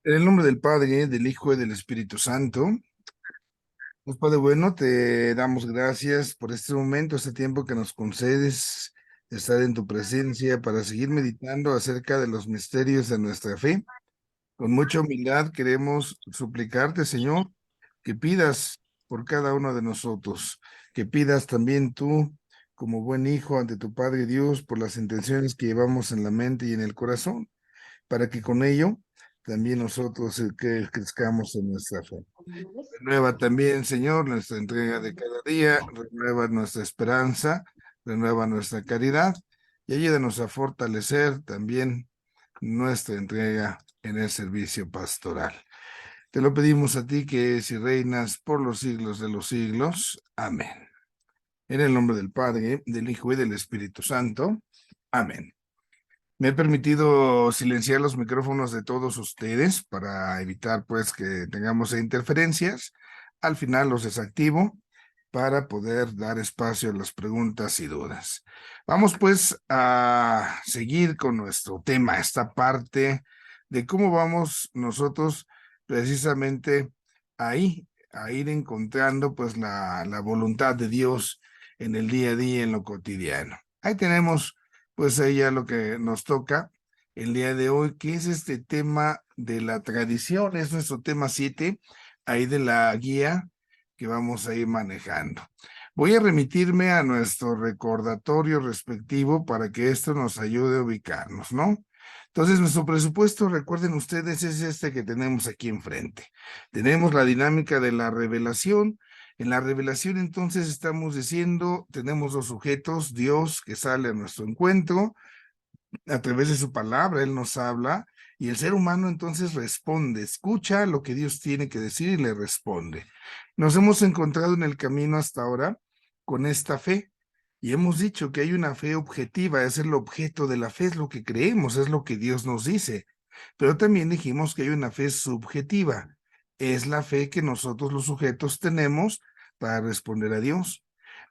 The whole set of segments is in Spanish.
En el nombre del Padre, del Hijo y del Espíritu Santo. Pues Padre bueno, te damos gracias por este momento, este tiempo que nos concedes de estar en tu presencia para seguir meditando acerca de los misterios de nuestra fe. Con mucha humildad queremos suplicarte, Señor, que pidas por cada uno de nosotros, que pidas también tú, como buen hijo ante tu Padre Dios, por las intenciones que llevamos en la mente y en el corazón, para que con ello también nosotros que crezcamos en nuestra fe. Renueva también, Señor, nuestra entrega de cada día, renueva nuestra esperanza, renueva nuestra caridad y ayúdanos a fortalecer también nuestra entrega en el servicio pastoral. Te lo pedimos a ti que es y reinas por los siglos de los siglos. Amén. En el nombre del Padre, del Hijo y del Espíritu Santo. Amén. Me he permitido silenciar los micrófonos de todos ustedes para evitar pues que tengamos interferencias. Al final los desactivo para poder dar espacio a las preguntas y dudas. Vamos pues a seguir con nuestro tema, esta parte de cómo vamos nosotros precisamente ahí, a ir encontrando pues la voluntad de Dios en el día a día, en lo cotidiano. Ahí tenemos pues ahí ya lo que nos toca el día de hoy, que es este tema de la tradición, es nuestro tema 7, ahí de la guía que vamos a ir manejando. Voy a remitirme a nuestro recordatorio respectivo para que esto nos ayude a ubicarnos, ¿no? Entonces, nuestro presupuesto, recuerden ustedes, es este que tenemos aquí enfrente. Tenemos la dinámica de la revelación. En la revelación, entonces, estamos diciendo, tenemos dos sujetos, Dios que sale a nuestro encuentro, a través de su palabra, Él nos habla, y el ser humano entonces responde, escucha lo que Dios tiene que decir y le responde. Nos hemos encontrado en el camino hasta ahora con esta fe, y hemos dicho que hay una fe objetiva, es el objeto de la fe, es lo que creemos, es lo que Dios nos dice, pero también dijimos que hay una fe subjetiva, es la fe que nosotros los sujetos tenemos para responder a Dios.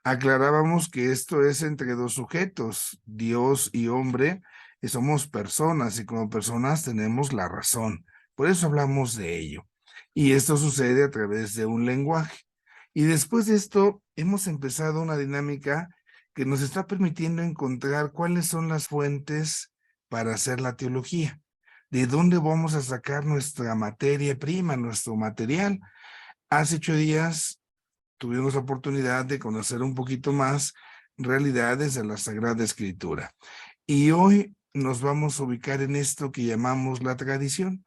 Aclarábamos que esto es entre dos sujetos, Dios y hombre, y somos personas y como personas tenemos la razón. Por eso hablamos de ello. Y esto sucede a través de un lenguaje. Y después de esto hemos empezado una dinámica que nos está permitiendo encontrar cuáles son las fuentes para hacer la teología. ¿De dónde vamos a sacar nuestra materia prima, nuestro material? Hace 8 días tuvimos la oportunidad de conocer un poquito más realidades de la Sagrada Escritura. Y hoy nos vamos a ubicar en esto que llamamos la tradición.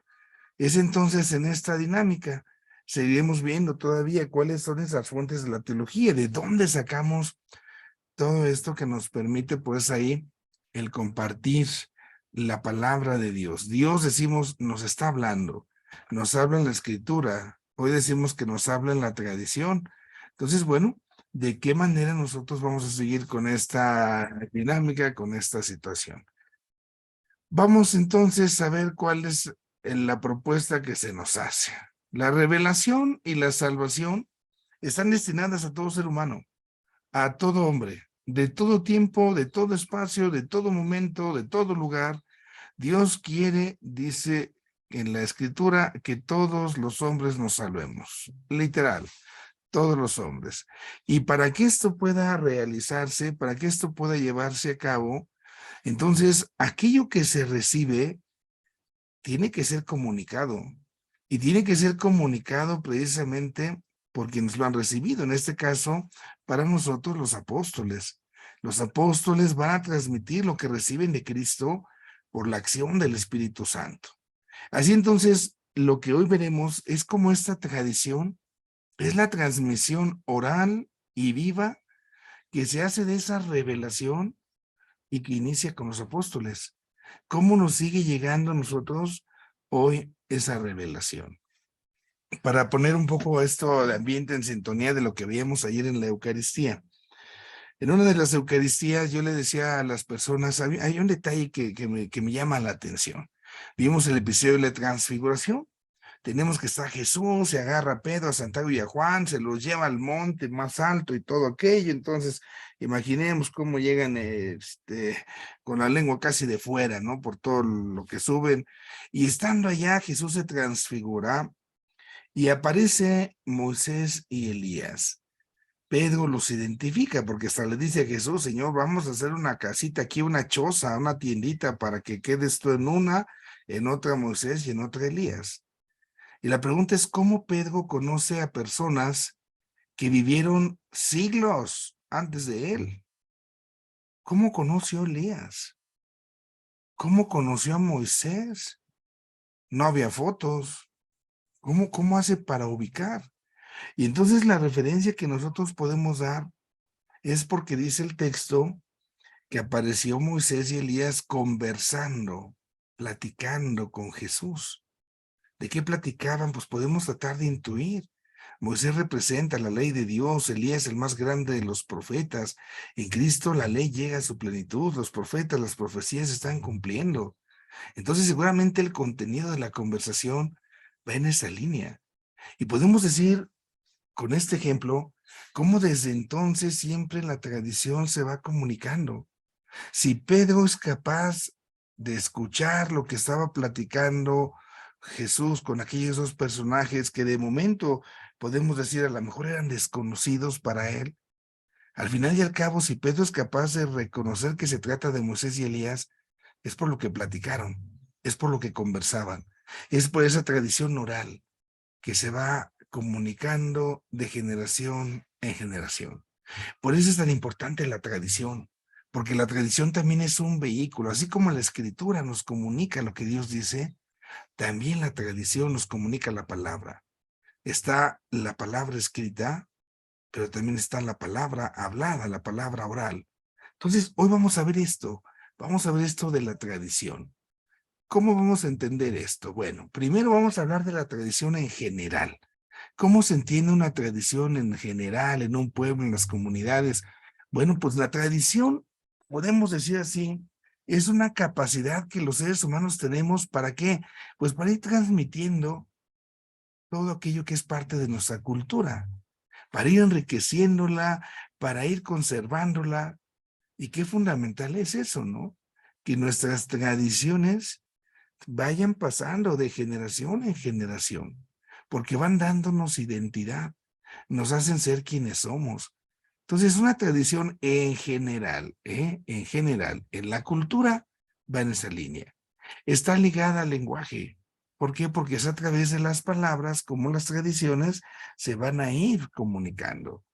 Es entonces en esta dinámica. Seguiremos viendo todavía cuáles son esas fuentes de la teología, de dónde sacamos todo esto que nos permite pues ahí el compartir la palabra de Dios. Dios decimos nos está hablando, nos habla en la escritura, hoy decimos que nos habla en la tradición. Entonces, bueno, ¿de qué manera nosotros vamos a seguir con esta dinámica, con esta situación? Vamos entonces a ver cuál es la propuesta que se nos hace. La revelación y la salvación están destinadas a todo ser humano, a todo hombre, de todo tiempo, de todo espacio, de todo momento, de todo lugar. Dios quiere, dice en la escritura, que todos los hombres nos salvemos. Literal, todos los hombres. Y para que esto pueda realizarse, para que esto pueda llevarse a cabo, entonces aquello que se recibe tiene que ser comunicado. Y tiene que ser comunicado precisamente por quienes lo han recibido. En este caso, para nosotros los apóstoles. Los apóstoles van a transmitir lo que reciben de Cristo por la acción del Espíritu Santo. Así entonces, lo que hoy veremos es cómo esta tradición es la transmisión oral y viva que se hace de esa revelación y que inicia con los apóstoles. ¿Cómo nos sigue llegando a nosotros hoy esa revelación? Para poner un poco esto de ambiente en sintonía de lo que veíamos ayer en la Eucaristía. En una de las Eucaristías yo le decía a las personas, hay un detalle que me llama la atención. Vimos el episodio de la transfiguración, tenemos que estar Jesús, se agarra a Pedro, a Santiago y a Juan, se los lleva al monte más alto y todo aquello. Entonces, imaginemos cómo llegan con la lengua casi de fuera, ¿no? Por todo lo que suben. Y estando allá, Jesús se transfigura y aparece Moisés y Elías. Pedro los identifica porque hasta le dice a Jesús: Señor, vamos a hacer una casita aquí, una choza, una tiendita para que quedes tú en una, en otra Moisés y en otra Elías. Y la pregunta es: ¿cómo Pedro conoce a personas que vivieron siglos antes de él? ¿Cómo conoció a Elías? ¿Cómo conoció a Moisés? No había fotos. ¿Cómo hace para ubicar? Y entonces la referencia que nosotros podemos dar es porque dice el texto que apareció Moisés y Elías conversando, platicando con Jesús. ¿De qué platicaban? Pues podemos tratar de intuir. Moisés representa la ley de Dios, Elías el más grande de los profetas. En Cristo la ley llega a su plenitud, los profetas, las profecías se están cumpliendo. Entonces seguramente el contenido de la conversación va en esa línea. Y podemos decir con este ejemplo cómo desde entonces siempre la tradición se va comunicando. Si Pedro es capaz de escuchar lo que estaba platicando Jesús con aquellos dos personajes que de momento podemos decir a lo mejor eran desconocidos para él, al final y al cabo, si Pedro es capaz de reconocer que se trata de Moisés y Elías, es por lo que platicaron, es por lo que conversaban, es por esa tradición oral que se va comunicando de generación en generación. Por eso es tan importante la tradición, porque la tradición también es un vehículo, así como la escritura nos comunica lo que Dios dice, también la tradición nos comunica la palabra. Está la palabra escrita, pero también está la palabra hablada, la palabra oral. Entonces, hoy vamos a ver esto de la tradición. ¿Cómo vamos a entender esto? Bueno, primero vamos a hablar de la tradición en general. ¿Cómo se entiende una tradición en general, en un pueblo, en las comunidades? Bueno, pues la tradición, podemos decir así, es una capacidad que los seres humanos tenemos. ¿Para qué? Pues para ir transmitiendo todo aquello que es parte de nuestra cultura, para ir enriqueciéndola, para ir conservándola. Y qué fundamental es eso, ¿no? Que nuestras tradiciones vayan pasando de generación en generación, porque van dándonos identidad, nos hacen ser quienes somos. Entonces, una tradición en general, en general, en la cultura va en esa línea. Está ligada al lenguaje. ¿Por qué? Porque es a través de las palabras como las tradiciones se van a ir comunicando.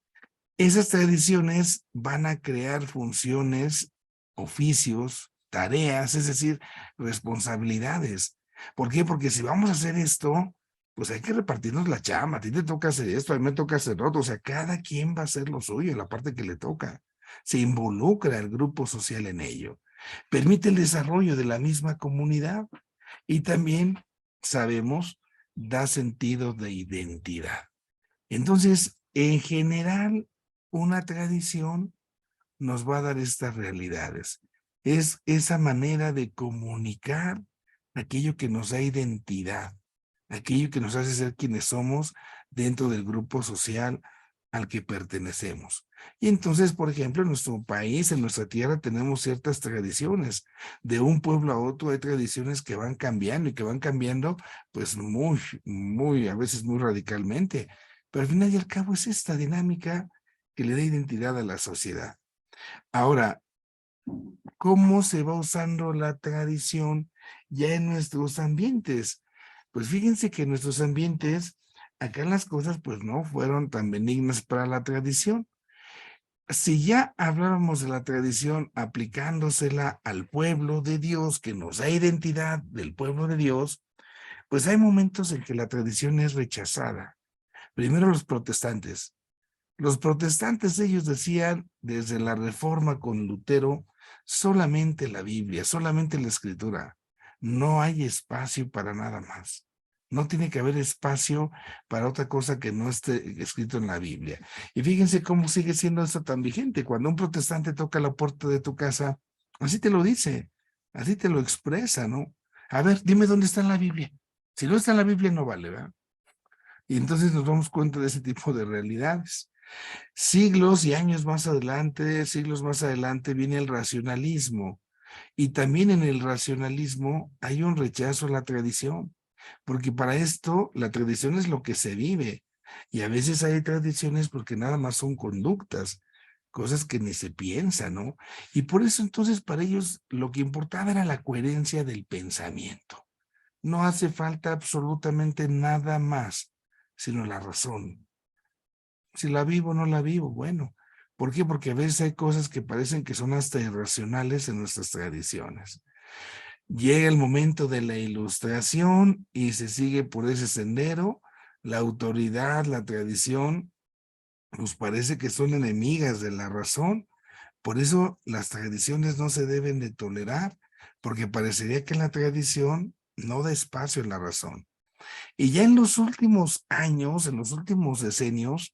Esas tradiciones van a crear funciones, oficios, tareas, es decir, responsabilidades. ¿Por qué? Porque si vamos a hacer esto, pues hay que repartirnos la chamba. A ti te toca hacer esto, a mí me toca hacer otro. O sea, cada quien va a hacer lo suyo, la parte que le toca. Se involucra el grupo social en ello. Permite el desarrollo de la misma comunidad y también, sabemos, da sentido de identidad. Entonces, en general, una tradición nos va a dar estas realidades. Es esa manera de comunicar aquello que nos da identidad, aquello que nos hace ser quienes somos dentro del grupo social al que pertenecemos. Y entonces, por ejemplo, en nuestro país, en nuestra tierra, tenemos ciertas tradiciones. De un pueblo a otro hay tradiciones que van cambiando y que van cambiando, pues a veces muy radicalmente. Pero al final y al cabo es esta dinámica que le da identidad a la sociedad. Ahora, ¿cómo se va usando la tradición ya en nuestros ambientes? Pues fíjense que en nuestros ambientes, acá las cosas pues no fueron tan benignas para la tradición. Si ya hablábamos de la tradición aplicándosela al pueblo de Dios, que nos da identidad del pueblo de Dios, pues hay momentos en que la tradición es rechazada. Primero los protestantes. Los protestantes, ellos decían desde la Reforma con Lutero, solamente la Biblia, solamente la Escritura. No hay espacio para nada más. No tiene que haber espacio para otra cosa que no esté escrito en la Biblia. Y fíjense cómo sigue siendo esto tan vigente. Cuando un protestante toca la puerta de tu casa, así te lo dice, así te lo expresa, ¿no? A ver, dime dónde está en la Biblia. Si no está en la Biblia, no vale, ¿verdad? Y entonces nos damos cuenta de ese tipo de realidades. Siglos y años más adelante, siglos más adelante, viene el racionalismo. Y también en el racionalismo hay un rechazo a la tradición, porque para esto la tradición es lo que se vive. Y a veces hay tradiciones porque nada más son conductas, cosas que ni se piensan, ¿no? Y por eso entonces para ellos lo que importaba era la coherencia del pensamiento. No hace falta absolutamente nada más, sino la razón. Si la vivo o no la vivo, bueno. ¿Por qué? Porque a veces hay cosas que parecen que son hasta irracionales en nuestras tradiciones. Llega el momento de la ilustración y se sigue por ese sendero. La autoridad, la tradición, nos parece que son enemigas de la razón. Por eso las tradiciones no se deben de tolerar, porque parecería que la tradición no da espacio a la razón. Y ya en los últimos años, en los últimos decenios,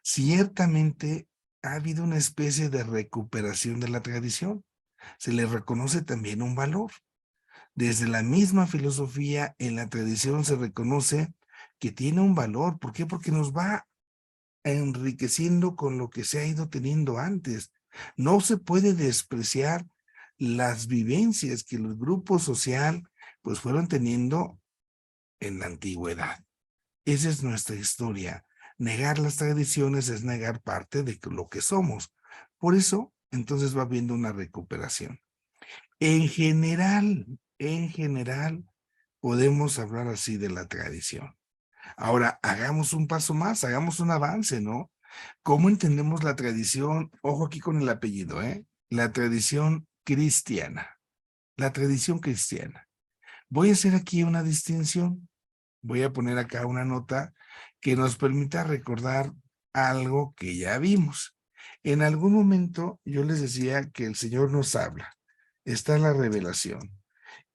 ciertamente ha habido una especie de recuperación de la tradición. Se le reconoce también un valor. Desde la misma filosofía, en la tradición se reconoce que tiene un valor. ¿Por qué? Porque nos va enriqueciendo con lo que se ha ido teniendo antes. No se puede despreciar las vivencias que el grupo social pues fueron teniendo en la antigüedad. Esa es nuestra historia. Negar las tradiciones es negar parte de lo que somos. Por eso, entonces va habiendo una recuperación. En general, podemos hablar así de la tradición. Ahora, hagamos un paso más, hagamos un avance, ¿no? ¿Cómo entendemos la tradición? Ojo aquí con el apellido, ¿eh? La tradición cristiana. La tradición cristiana. Voy a hacer aquí una distinción. Voy a poner acá una nota que nos permita recordar algo que ya vimos. En algún momento yo les decía que el Señor nos habla. Está la revelación.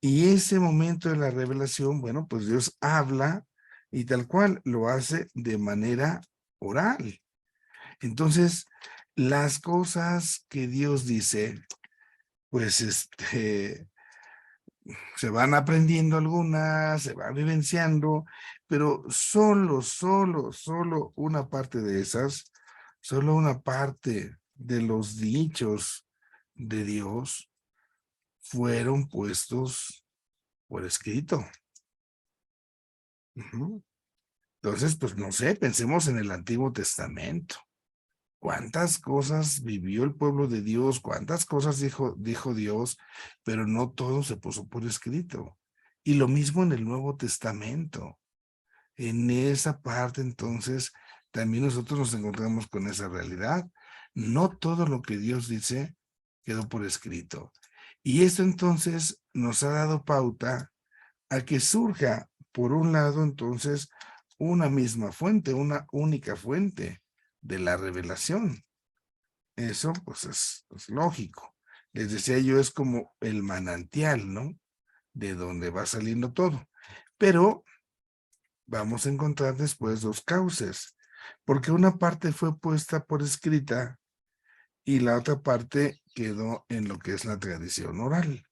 Y ese momento de la revelación, bueno, pues Dios habla y tal cual lo hace de manera oral. Entonces, las cosas que Dios dice, pues se van aprendiendo algunas, se van vivenciando, pero solo una parte de esas, solo una parte de los dichos de Dios fueron puestos por escrito. Ujú. Entonces, pues no sé, pensemos en el Antiguo Testamento. ¿Cuántas cosas vivió el pueblo de Dios? ¿Cuántas cosas dijo Dios? Pero no todo se puso por escrito. Y lo mismo en el Nuevo Testamento. En esa parte, entonces, también nosotros nos encontramos con esa realidad. No todo lo que Dios dice quedó por escrito. Y esto entonces nos ha dado pauta a que surja, por un lado, entonces, una misma fuente, una única fuente de la revelación. Eso, pues, es lógico. Les decía yo, es como el manantial, ¿no? De donde va saliendo todo. Pero vamos a encontrar después dos cauces, porque una parte fue puesta por escrita y la otra parte quedó en lo que es la tradición oral.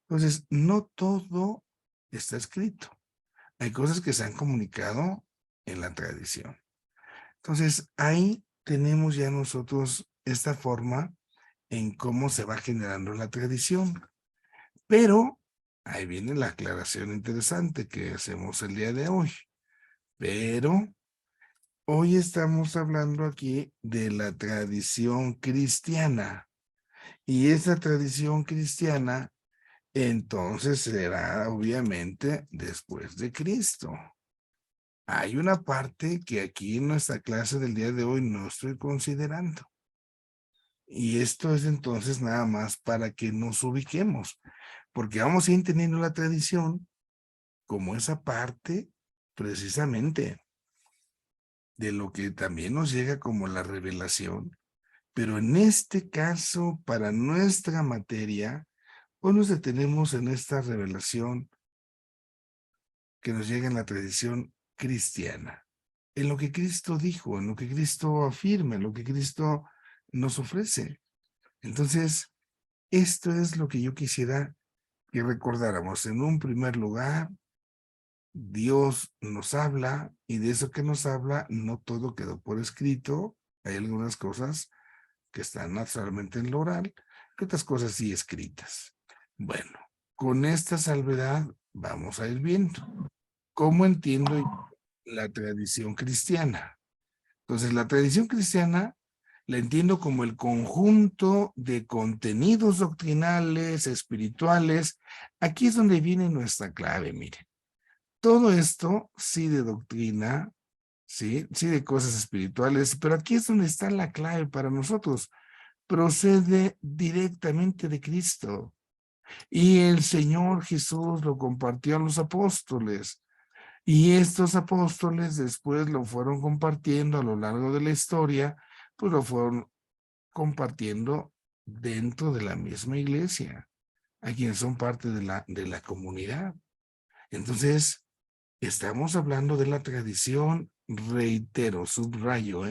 Entonces, no todo está escrito. Hay cosas que se han comunicado en la tradición. Entonces, ahí tenemos ya nosotros esta forma en cómo se va generando la tradición. Pero ahí viene la aclaración interesante que hacemos el día de hoy. Pero hoy estamos hablando aquí de la tradición cristiana. Y esa tradición cristiana entonces será obviamente después de Cristo. Hay una parte que aquí en nuestra clase del día de hoy no estoy considerando. Y esto es entonces nada más para que nos ubiquemos, porque vamos a ir teniendo la tradición como esa parte precisamente de lo que también nos llega como la revelación. Pero en este caso, para nuestra materia, hoy nos detenemos en esta revelación que nos llega en la tradición cristiana, en lo que Cristo dijo, en lo que Cristo afirma, en lo que Cristo nos ofrece. Entonces, esto es lo que yo quisiera que recordáramos. En un primer lugar, Dios nos habla y de eso que nos habla, no todo quedó por escrito. Hay algunas cosas que están naturalmente en lo oral, y otras cosas sí escritas. Bueno, con esta salvedad vamos a ir viendo cómo entiendo la tradición cristiana. Entonces, la tradición cristiana la entiendo como el conjunto de contenidos doctrinales, espirituales. Aquí es donde viene nuestra clave, miren. Todo esto sí de doctrina, sí de cosas espirituales, pero aquí es donde está la clave para nosotros. Procede directamente de Cristo. Y el Señor Jesús lo compartió a los apóstoles. Y estos apóstoles después lo fueron compartiendo a lo largo de la historia, pues lo fueron compartiendo dentro de la misma iglesia, a quienes son parte de la comunidad. Entonces, estamos hablando de la tradición, reitero, subrayo,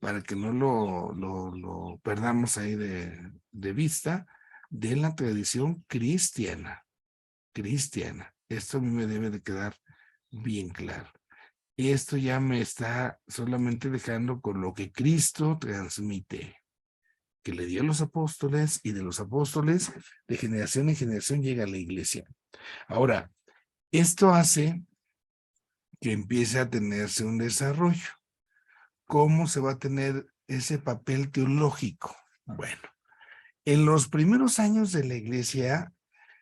para que no lo perdamos ahí de vista, de la tradición cristiana, cristiana. Esto a mí me debe de quedar bien claro. Esto ya me está solamente dejando con lo que Cristo transmite, que le dio a los apóstoles y de los apóstoles de generación en generación llega a la iglesia. Ahora, esto hace que empiece a tenerse un desarrollo. ¿Cómo se va a tener ese papel teológico? Bueno, en los primeros años de la iglesia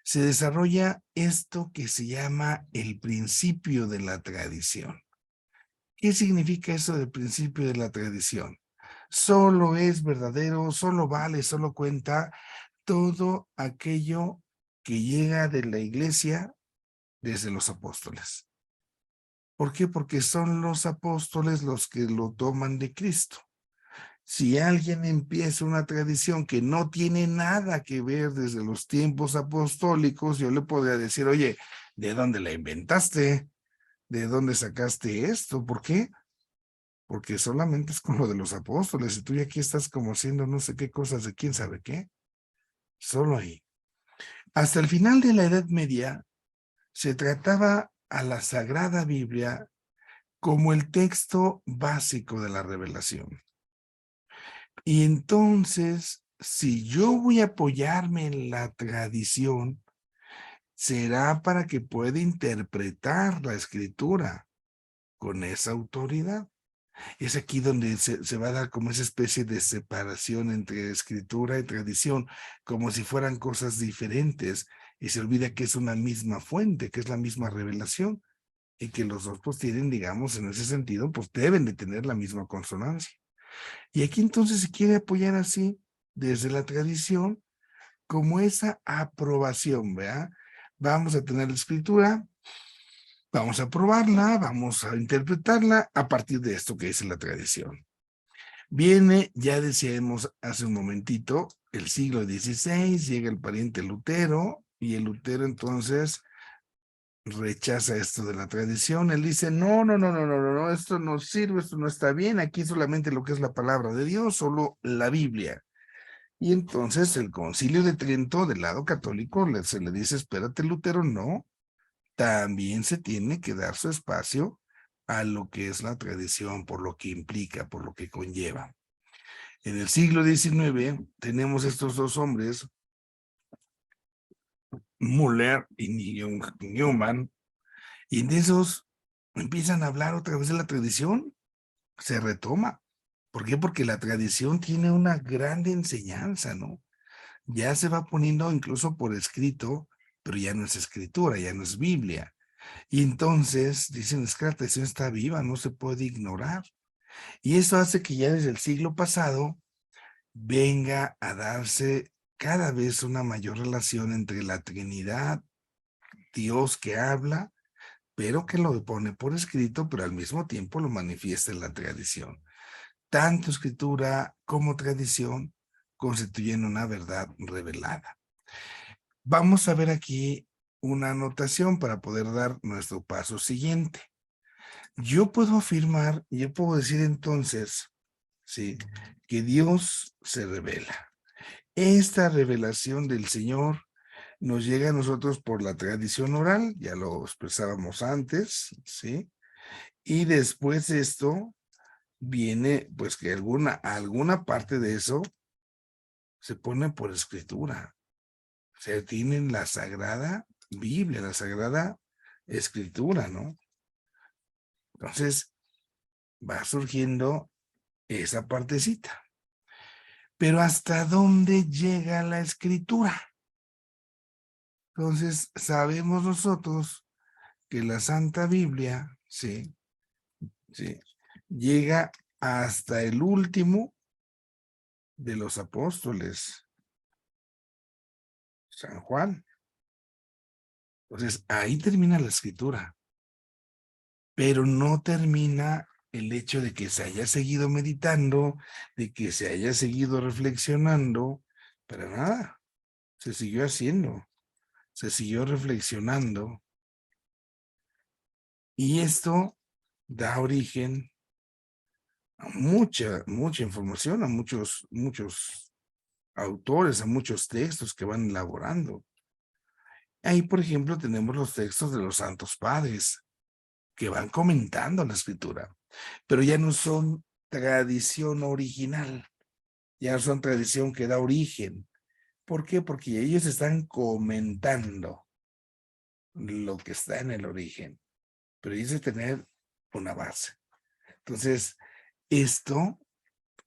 se desarrolla esto que se llama el principio de la tradición. ¿Qué significa eso del principio de la tradición? Solo es verdadero, solo vale, solo cuenta todo aquello que llega de la iglesia desde los apóstoles. ¿Por qué? Porque son los apóstoles los que lo toman de Cristo. Si alguien empieza una tradición que no tiene nada que ver desde los tiempos apostólicos, yo le podría decir, oye, ¿de dónde la inventaste? ¿De dónde sacaste esto? ¿Por qué? Porque solamente es con lo de los apóstoles y tú ya aquí estás como haciendo no sé qué cosas de quién sabe qué. Solo ahí. Hasta el final de la Edad Media se trataba a la Sagrada Biblia como el texto básico de la revelación. Y entonces, si yo voy a apoyarme en la tradición, será para que pueda interpretar la escritura con esa autoridad. Es aquí donde se va a dar como esa especie de separación entre escritura y tradición, como si fueran cosas diferentes, y se olvida que es una misma fuente, que es la misma revelación, y que los dos pues tienen, digamos, en ese sentido, pues deben de tener la misma consonancia. Y aquí entonces se quiere apoyar así, desde la tradición, como esa aprobación, ¿verdad? Vamos a tener la escritura, vamos a probarla, vamos a interpretarla a partir de esto que dice la tradición. Viene, ya decíamos hace un momentito, el siglo XVI, llega el pariente Lutero, y el Lutero entonces rechaza esto de la tradición. Él dice, no, esto no sirve, esto no está bien, aquí solamente lo que es la palabra de Dios, solo la Biblia. Y entonces el Concilio de Trento, del lado católico, se le dice, espérate, Lutero, no, también se tiene que dar su espacio a lo que es la tradición, por lo que implica, por lo que conlleva. En el siglo XIX tenemos estos dos hombres, Müller y Newman, y de esos empiezan a hablar otra vez de la tradición, se retoma. ¿Por qué? Porque la tradición tiene una gran enseñanza, ¿no? Ya se va poniendo incluso por escrito, pero ya no es escritura, ya no es Biblia. Y entonces dicen, es que la tradición está viva, no se puede ignorar. Y eso hace que ya desde el siglo pasado venga a darse cada vez una mayor relación entre la Trinidad, Dios que habla, pero que lo pone por escrito, pero al mismo tiempo lo manifiesta en la tradición. Tanto escritura como tradición constituyen una verdad revelada. Vamos a ver aquí una anotación para poder dar nuestro paso siguiente. Yo puedo afirmar, yo puedo decir entonces, ¿sí?, que Dios se revela. Esta revelación del Señor nos llega a nosotros por la tradición oral, ya lo expresábamos antes, ¿sí? Y después de esto viene, pues que alguna parte de eso se pone por escritura. O sea, tienen la Sagrada Biblia, la Sagrada Escritura, ¿no? Entonces, va surgiendo esa partecita. Pero ¿hasta dónde llega la escritura? Entonces, sabemos nosotros que la Santa Biblia, sí, sí, llega hasta el último de los apóstoles, San Juan. Entonces, ahí termina la escritura, pero no termina el hecho de que se haya seguido meditando, de que se haya seguido reflexionando, para nada, se siguió haciendo, se siguió reflexionando, y esto da origen a mucha información, a muchos autores, a muchos textos que van elaborando. Ahí, por ejemplo, tenemos los textos de los santos padres que van comentando la escritura, pero ya no son tradición original, ya no son tradición que da origen. ¿Por qué? Porque ellos están comentando lo que está en el origen, pero dice tener una base. Entonces, esto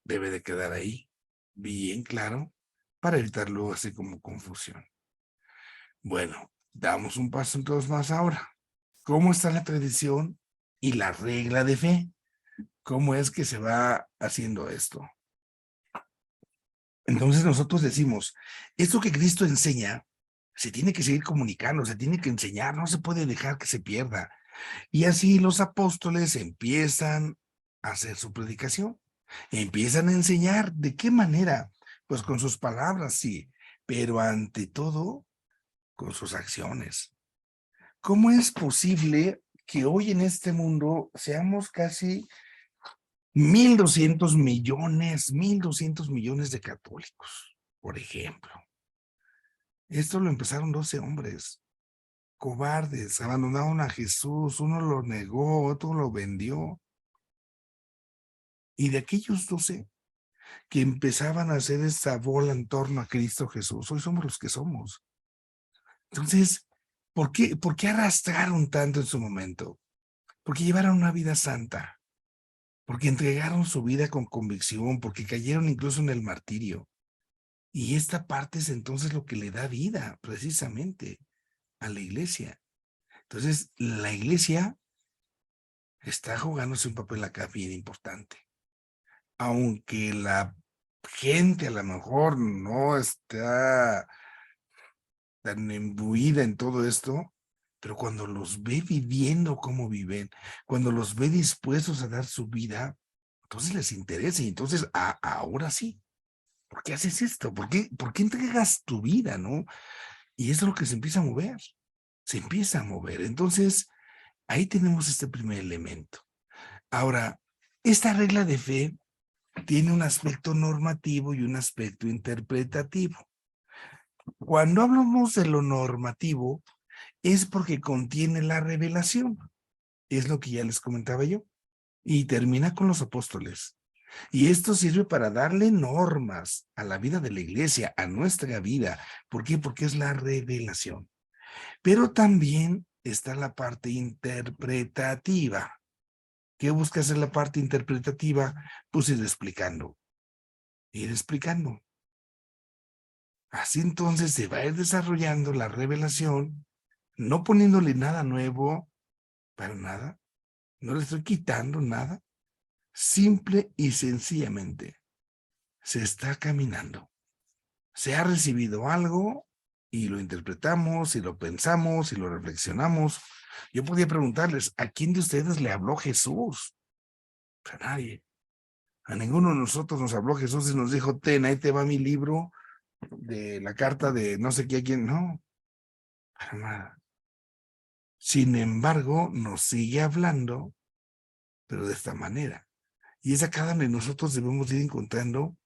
debe de quedar ahí, bien claro, para evitar luego así como confusión. Bueno, damos un paso entonces más ahora. ¿Cómo está la tradición y la regla de fe? ¿Cómo es que se va haciendo esto? Entonces nosotros decimos, esto que Cristo enseña, se tiene que seguir comunicando, se tiene que enseñar, no se puede dejar que se pierda. Y así los apóstoles empiezan a hacer su predicación, empiezan a enseñar. ¿De qué manera? Pues con sus palabras, sí, pero ante todo, con sus acciones. ¿Cómo es posible que hoy en este mundo seamos casi 1,200 millones de católicos, por ejemplo? Esto lo empezaron 12 hombres, cobardes, abandonaron a Jesús, uno lo negó, otro lo vendió. Y de aquellos 12 que empezaban a hacer esta bola en torno a Cristo Jesús, hoy somos los que somos. Entonces, por qué arrastraron tanto en su momento? Porque llevaron una vida santa, porque entregaron su vida con convicción, porque cayeron incluso en el martirio. Y esta parte es entonces lo que le da vida, precisamente, a la iglesia. Entonces, la iglesia está jugándose un papel acá bien importante. Aunque la gente a lo mejor no está tan imbuida en todo esto, pero cuando los ve viviendo como viven, cuando los ve dispuestos a dar su vida, entonces les interesa y entonces ahora sí, ¿por qué haces esto? ¿Por qué entregas tu vida, no? Y eso es lo que se empieza a mover, se empieza a mover. Entonces, ahí tenemos este primer elemento. Ahora, esta regla de fe tiene un aspecto normativo y un aspecto interpretativo. Cuando hablamos de lo normativo, es porque contiene la revelación. Es lo que ya les comentaba yo. Y termina con los apóstoles. Y esto sirve para darle normas a la vida de la iglesia, a nuestra vida. ¿Por qué? Porque es la revelación. Pero también está la parte interpretativa. ¿Qué busca hacer la parte interpretativa? Pues ir explicando. Ir explicando. Así entonces se va a ir desarrollando la revelación, no poniéndole nada nuevo, para nada, no le estoy quitando nada, simple y sencillamente se está caminando. Se ha recibido algo y lo interpretamos y lo pensamos y lo reflexionamos. Yo podía preguntarles, ¿a quién de ustedes le habló Jesús? A nadie. A ninguno de nosotros nos habló Jesús y nos dijo, ten, ahí te va mi libro de la carta de no sé qué a quién. No, para nada. Sin embargo, nos sigue hablando, pero de esta manera. Y es acá donde nosotros debemos ir encontrando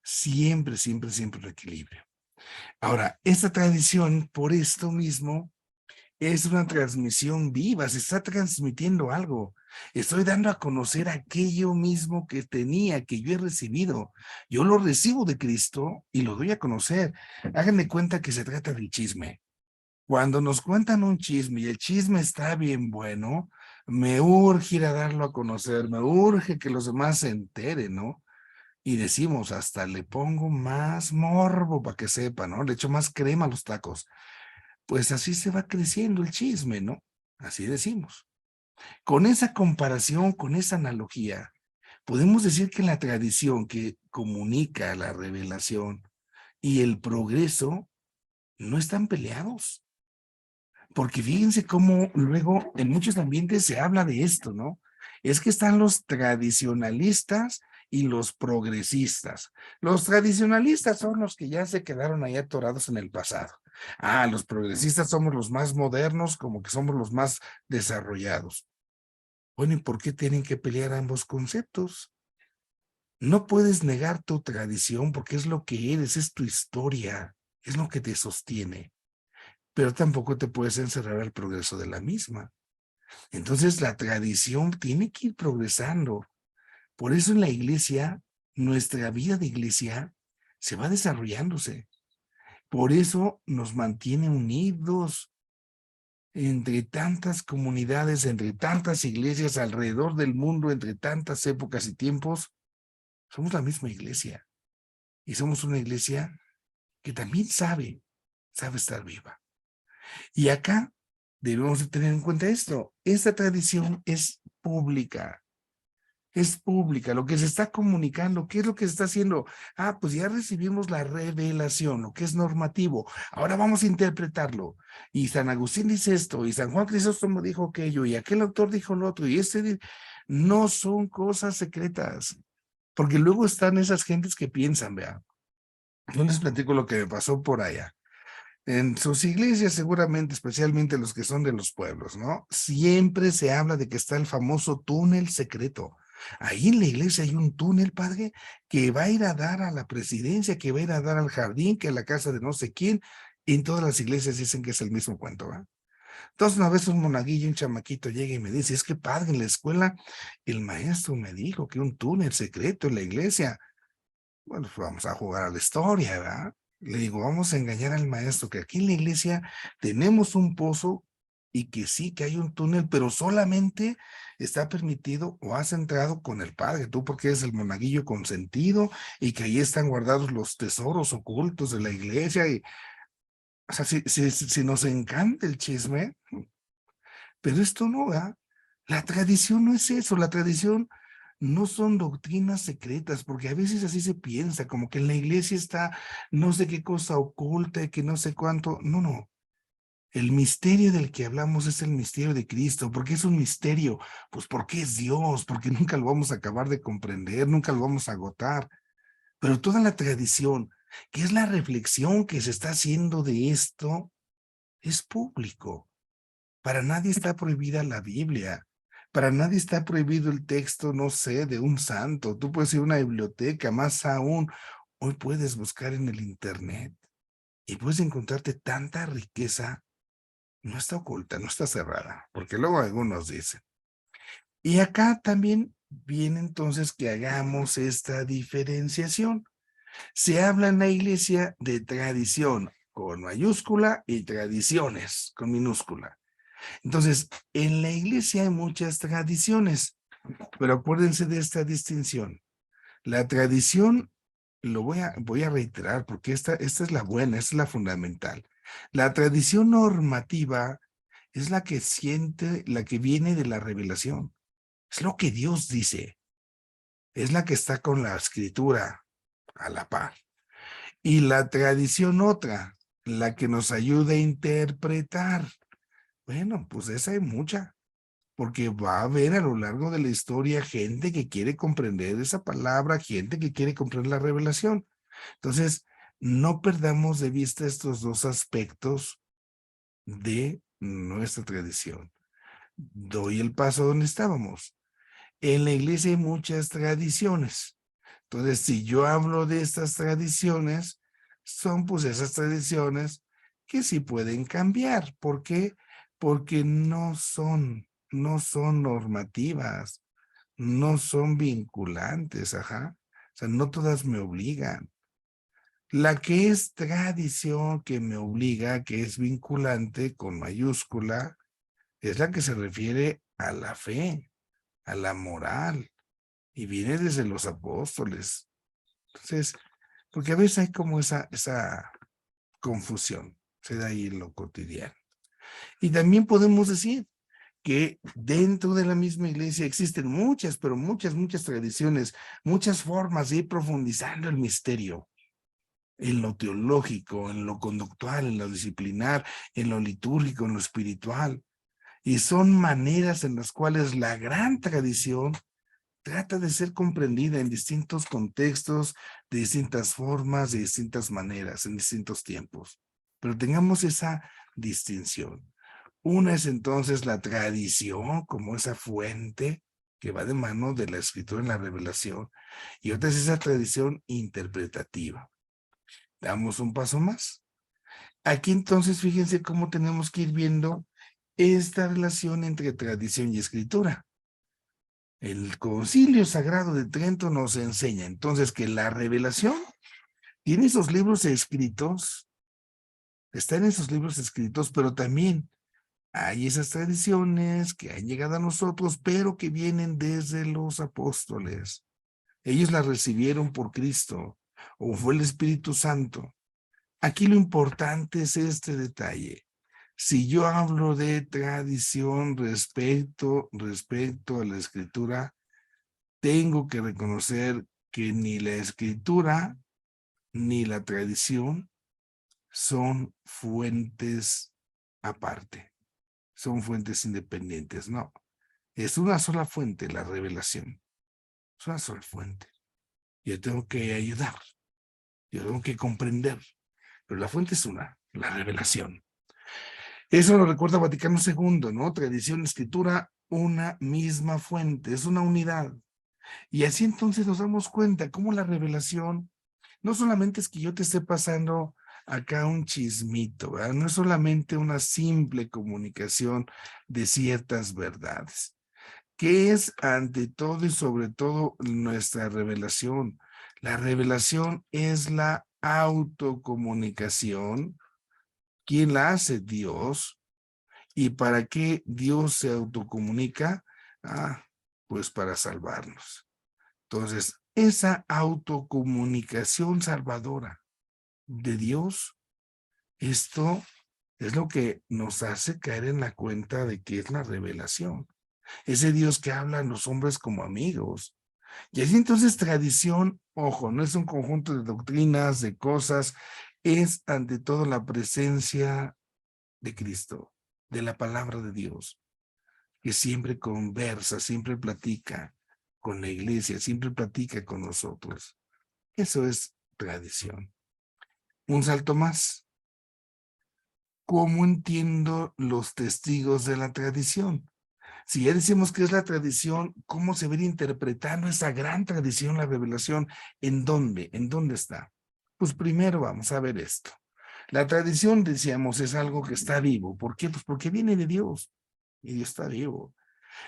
siempre, siempre, siempre el equilibrio. Ahora, esta tradición, por esto mismo, es una transmisión viva, se está transmitiendo algo. Estoy dando a conocer aquello mismo que tenía, que yo he recibido. Yo lo recibo de Cristo y lo doy a conocer. Háganme cuenta que se trata del chisme. Cuando nos cuentan un chisme y el chisme está bien bueno, me urge ir a darlo a conocer, me urge que los demás se enteren, ¿no? Y decimos, hasta le pongo más morbo para que sepa, ¿no? Le echo más crema a los tacos. Pues así se va creciendo el chisme, ¿no? Así decimos. Con esa comparación, con esa analogía, podemos decir que la tradición que comunica la revelación y el progreso no están peleados. Porque fíjense cómo luego en muchos ambientes se habla de esto, ¿no? Es que están los tradicionalistas y los progresistas. Los tradicionalistas son los que ya se quedaron ahí atorados en el pasado. Ah, los progresistas somos los más modernos, como que somos los más desarrollados. Bueno, ¿y por qué tienen que pelear ambos conceptos? No puedes negar tu tradición porque es lo que eres, es tu historia, es lo que te sostiene, pero tampoco te puedes encerrar al progreso de la misma. Entonces la tradición tiene que ir progresando. Por eso en la iglesia, nuestra vida de iglesia se va desarrollándose. Por eso nos mantiene unidos entre tantas comunidades, entre tantas iglesias alrededor del mundo, entre tantas épocas y tiempos. Somos la misma iglesia y somos una iglesia que también sabe estar viva. Y acá debemos de tener en cuenta esto. Esta tradición es pública, lo que se está comunicando, ¿qué es lo que se está haciendo? Ah, pues ya recibimos la revelación, lo que es normativo, ahora vamos a interpretarlo. Y San Agustín dice esto, y San Juan Crisóstomo dijo aquello, y aquel autor dijo lo otro, y no son cosas secretas, porque luego están esas gentes que piensan, vean, yo les platico lo que me pasó por allá. En sus iglesias, seguramente, especialmente los que son de los pueblos, ¿no? Siempre se habla de que está el famoso túnel secreto. Ahí en la iglesia hay un túnel, padre, que va a ir a dar a la presidencia, que va a ir a dar al jardín, que a la casa de no sé quién. Y en todas las iglesias dicen que es el mismo cuento, ¿va? Entonces, una vez un monaguillo, un chamaquito llega y me dice, es que padre, en la escuela el maestro me dijo que un túnel secreto en la iglesia. Bueno, pues vamos a jugar a la historia, ¿verdad? Le digo, vamos a engañar al maestro que aquí en la iglesia tenemos un pozo y que sí, que hay un túnel, pero solamente está permitido o has entrado con el padre, tú porque eres el monaguillo consentido y que ahí están guardados los tesoros ocultos de la iglesia. Y, o sea, si nos encanta el chisme, pero esto no, ¿verdad? La tradición no es eso, la tradición no son doctrinas secretas, porque a veces así se piensa, como que en la iglesia está no sé qué cosa oculta y que no sé cuánto. No, no. El misterio del que hablamos es el misterio de Cristo. ¿Por qué es un misterio? Pues porque es Dios, porque nunca lo vamos a acabar de comprender, nunca lo vamos a agotar. Pero toda la tradición, que es la reflexión que se está haciendo de esto, es público. Para nadie está prohibida la Biblia. Para nadie está prohibido el texto, no sé, de un santo. Tú puedes ir a una biblioteca, más aún, hoy puedes buscar en el internet y puedes encontrarte tanta riqueza. No está oculta, no está cerrada, porque luego algunos dicen. Y acá también viene entonces que hagamos esta diferenciación. Se habla en la iglesia de tradición con mayúscula y tradiciones con minúscula. Entonces, en la iglesia hay muchas tradiciones, pero acuérdense de esta distinción. La tradición, voy a reiterar porque esta es la buena, esta es la fundamental. La tradición normativa es la que siente, la que viene de la revelación. Es lo que Dios dice. Es la que está con la escritura a la par. Y la tradición otra, la que nos ayuda a interpretar. Bueno, pues esa hay mucha. Porque va a haber a lo largo de la historia gente que quiere comprender esa palabra, gente que quiere comprender la revelación. Entonces, no perdamos de vista estos dos aspectos de nuestra tradición. Doy el paso donde estábamos. En la iglesia hay muchas tradiciones. Entonces, si yo hablo de estas tradiciones, son pues esas tradiciones que sí pueden cambiar. ¿Por qué? Porque no son normativas, no son vinculantes, ajá. O sea, no todas me obligan. La que es tradición que me obliga, que es vinculante con mayúscula, es la que se refiere a la fe, a la moral, y viene desde los apóstoles. Entonces, porque a veces hay como esa confusión, se da ahí en lo cotidiano. Y también podemos decir que dentro de la misma iglesia existen muchas, pero muchas tradiciones, muchas formas de ir profundizando el misterio en lo teológico, en lo conductual, en lo disciplinar, en lo litúrgico, en lo espiritual. Y son maneras en las cuales la gran tradición trata de ser comprendida en distintos contextos, de distintas formas, de distintas maneras, en distintos tiempos. Pero tengamos esa distinción. Una es entonces la tradición como esa fuente que va de mano de la escritura en la revelación, y otra es esa tradición interpretativa. Damos un paso más. Aquí entonces fíjense cómo tenemos que ir viendo esta relación entre tradición y escritura. El Concilio Sagrado de Trento nos enseña entonces que la revelación tiene esos libros escritos, está en esos libros escritos, pero también hay esas tradiciones que han llegado a nosotros, pero que vienen desde los apóstoles. Ellos las recibieron por Cristo, o fue el Espíritu Santo. Aquí lo importante es este detalle. Si yo hablo de tradición respecto a la escritura, tengo que reconocer que ni la escritura ni la tradición son fuentes aparte, son fuentes independientes, no. Es una sola fuente, la revelación. Es una sola fuente. Yo tengo que ayudar, yo tengo que comprender, pero la fuente es una, la revelación. Eso lo recuerda Vaticano II, ¿no? Tradición, escritura, una misma fuente, es una unidad. Y así entonces nos damos cuenta cómo la revelación no solamente es que yo te esté pasando acá un chismito, ¿verdad? No es solamente una simple comunicación de ciertas verdades. ¿Qué es ante todo y sobre todo nuestra revelación? La revelación es la autocomunicación. ¿Quién la hace? Dios. ¿Y para qué Dios se autocomunica? Ah, pues para salvarnos. Entonces, esa autocomunicación salvadora de Dios, esto es lo que nos hace caer en la cuenta de que es la revelación. Ese Dios que habla a los hombres como amigos. Y así entonces tradición, ojo, no es un conjunto de doctrinas, de cosas, es ante todo la presencia de Cristo, de la palabra de Dios, que siempre conversa, siempre platica con la iglesia, siempre platica con nosotros. Eso es tradición. Un salto más. ¿Cómo entiendo los testigos de la tradición? Si ya decimos que es la tradición, ¿cómo se viene interpretando esa gran tradición, la revelación? ¿En dónde? ¿En dónde está? Pues primero vamos a ver esto. La tradición, decíamos, es algo que está vivo. ¿Por qué? Pues porque viene de Dios y Dios está vivo.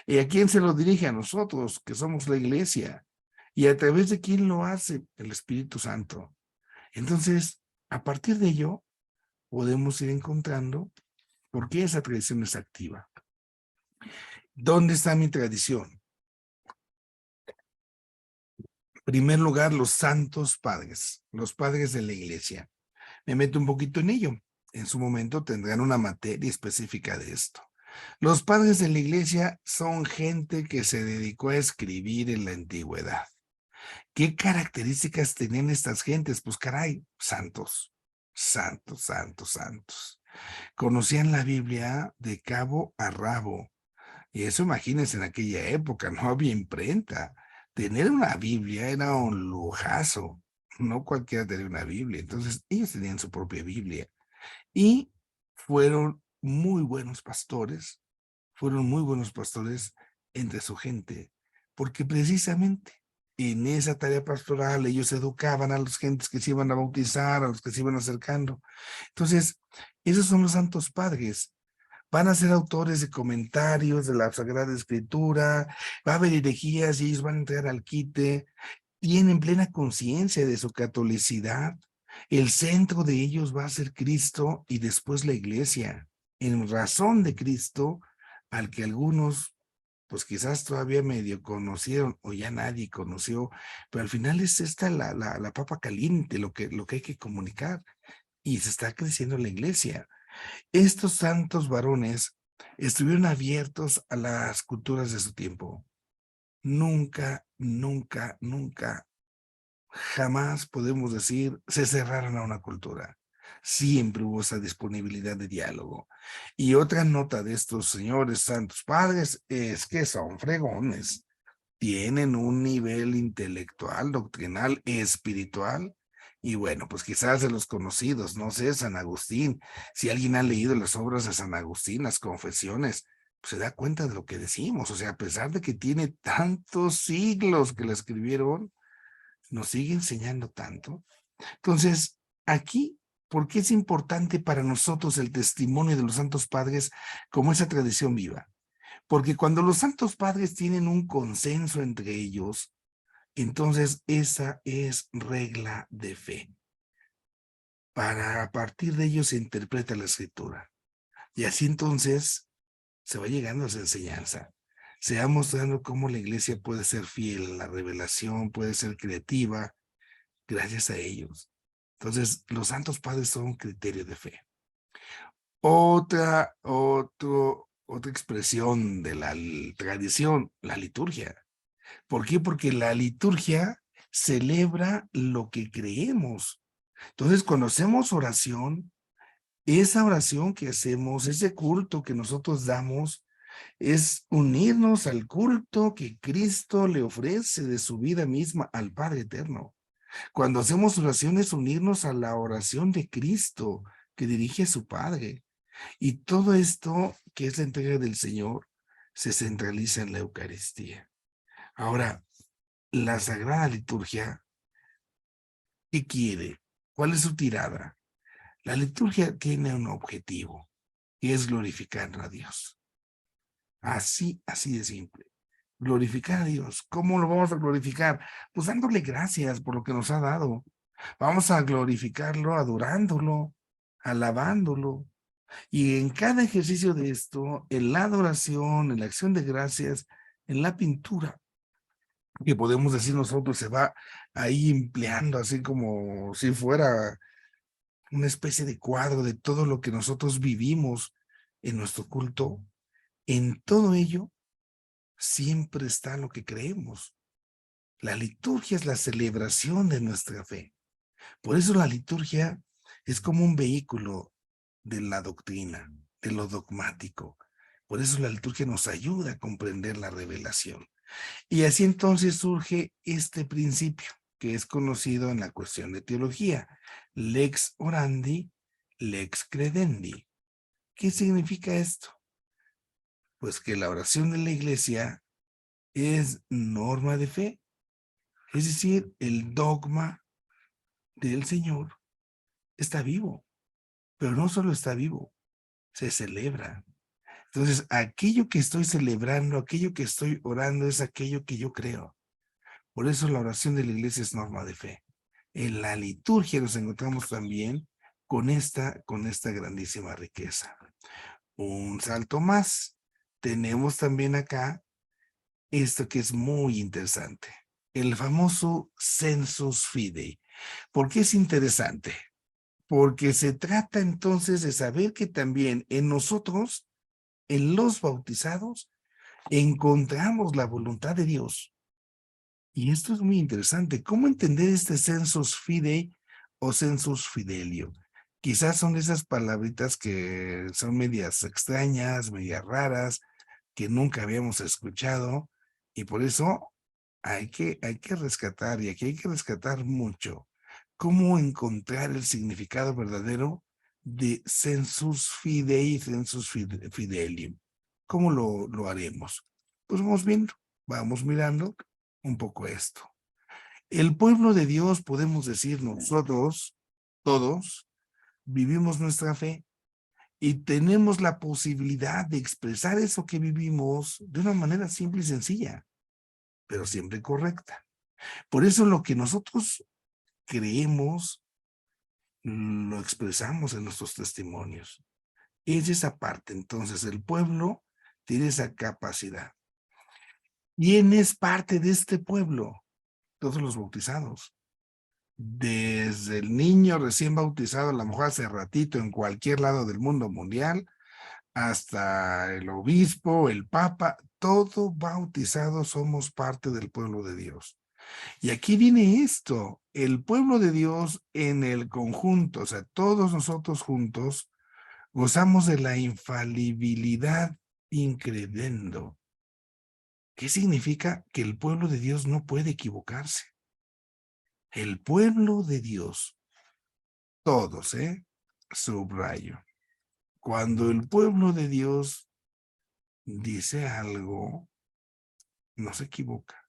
¿Y a quién se lo dirige? A nosotros, que somos la iglesia. ¿Y a través de quién lo hace? El Espíritu Santo. Entonces, a partir de ello, podemos ir encontrando por qué esa tradición es activa. ¿Dónde está mi tradición? En primer lugar, los santos padres, los padres de la iglesia. Me meto un poquito en ello. En su momento tendrán una materia específica de esto. Los padres de la iglesia son gente que se dedicó a escribir en la antigüedad. ¿Qué características tenían estas gentes? Pues caray, santos, santos, santos, santos. Conocían la Biblia de cabo a rabo. Y eso imagínense en aquella época, no había imprenta. Tener una Biblia era un lujazo. No cualquiera tenía una Biblia. Entonces, ellos tenían su propia Biblia. Y fueron muy buenos pastores entre su gente, porque precisamente en esa tarea pastoral ellos educaban a las gentes que se iban a bautizar, a los que se iban acercando. Entonces, esos son los santos padres. Van a ser autores de comentarios de la Sagrada Escritura, va a haber herejías y ellos van a entrar al quite, tienen plena conciencia de su catolicidad. El centro de ellos va a ser Cristo y después la iglesia, en razón de Cristo, al que algunos, pues quizás todavía medio conocieron o ya nadie conoció, pero al final es esta la papa caliente, lo que hay que comunicar y se está creciendo la iglesia. Estos santos varones estuvieron abiertos a las culturas de su tiempo. Nunca, nunca, nunca, jamás podemos decir se cerraron a una cultura. Siempre hubo esa disponibilidad de diálogo. Y otra nota de estos señores santos padres es que son fregones. Tienen un nivel intelectual, doctrinal, espiritual. Y bueno, pues quizás de los conocidos, no sé, San Agustín. Si alguien ha leído las obras de San Agustín, las confesiones, pues se da cuenta de lo que decimos. O sea, a pesar de que tiene tantos siglos que la escribieron, nos sigue enseñando tanto. Entonces, aquí, ¿por qué es importante para nosotros el testimonio de los santos padres como esa tradición viva? Porque cuando los santos padres tienen un consenso entre ellos, entonces esa es regla de fe. Para a partir de ellos se interpreta la escritura. Y así entonces se va llegando a esa enseñanza. Se va mostrando cómo la iglesia puede ser fiel a la revelación, puede ser creativa, gracias a ellos. Entonces, los santos padres son un criterio de fe. Otra expresión de la tradición, la liturgia. ¿Por qué? Porque la liturgia celebra lo que creemos. Entonces, cuando hacemos oración, esa oración que hacemos, ese culto que nosotros damos, es unirnos al culto que Cristo le ofrece de su vida misma al Padre Eterno. Cuando hacemos oración es unirnos a la oración de Cristo que dirige a su Padre. Y todo esto, que es la entrega del Señor, se centraliza en la Eucaristía. Ahora, la Sagrada Liturgia, ¿qué quiere? ¿Cuál es su tirada? La liturgia tiene un objetivo, que es glorificar a Dios. Así de simple. Glorificar a Dios. ¿Cómo lo vamos a glorificar? Pues dándole gracias por lo que nos ha dado. Vamos a glorificarlo adorándolo, alabándolo. Y en cada ejercicio de esto, en la adoración, en la acción de gracias, en la pintura, que podemos decir nosotros, se va ahí empleando así como si fuera una especie de cuadro de todo lo que nosotros vivimos en nuestro culto. En todo ello siempre está lo que creemos. La liturgia es la celebración de nuestra fe. Por eso la liturgia es como un vehículo de la doctrina, de lo dogmático. Por eso la liturgia nos ayuda a comprender la revelación. Y así entonces surge este principio que es conocido en la cuestión de teología, lex orandi, lex credendi. ¿Qué significa esto? Pues que la oración de la iglesia es norma de fe, es decir, el dogma del Señor está vivo, pero no solo está vivo, se celebra. Entonces, aquello que estoy celebrando, aquello que estoy orando es aquello que yo creo. Por eso la oración de la iglesia es norma de fe. En la liturgia nos encontramos también con esta grandísima riqueza. Un salto más. Tenemos también acá esto que es muy interesante, el famoso sensus fidei. ¿Por qué es interesante? Porque se trata entonces de saber que también en nosotros, en los bautizados, encontramos la voluntad de Dios. Y esto es muy interesante. ¿Cómo entender este sensus fidei o sensus fidelio? Quizás son esas palabritas que son medias extrañas, medias raras, que nunca habíamos escuchado, y por eso hay que rescatar, y aquí hay que rescatar mucho. ¿Cómo encontrar el significado verdadero de sensus fidei, sensus fidelium? ¿Cómo lo haremos? Pues vamos viendo, vamos mirando un poco esto. El pueblo de Dios, podemos decir nosotros, todos, vivimos nuestra fe y tenemos la posibilidad de expresar eso que vivimos de una manera simple y sencilla, pero siempre correcta. Por eso lo que nosotros creemos, lo expresamos en nuestros testimonios. Es esa parte. Entonces, el pueblo tiene esa capacidad. ¿Quién es parte de este pueblo? Todos los bautizados. Desde el niño recién bautizado, a lo mejor hace ratito, en cualquier lado del mundo mundial, hasta el obispo, el papa, todo bautizado somos parte del pueblo de Dios. Y aquí viene esto, el pueblo de Dios en el conjunto, o sea, todos nosotros juntos, gozamos de la infalibilidad incredendo. ¿Qué significa? Que el pueblo de Dios no puede equivocarse. El pueblo de Dios, todos, subrayo. Cuando el pueblo de Dios dice algo, no se equivoca.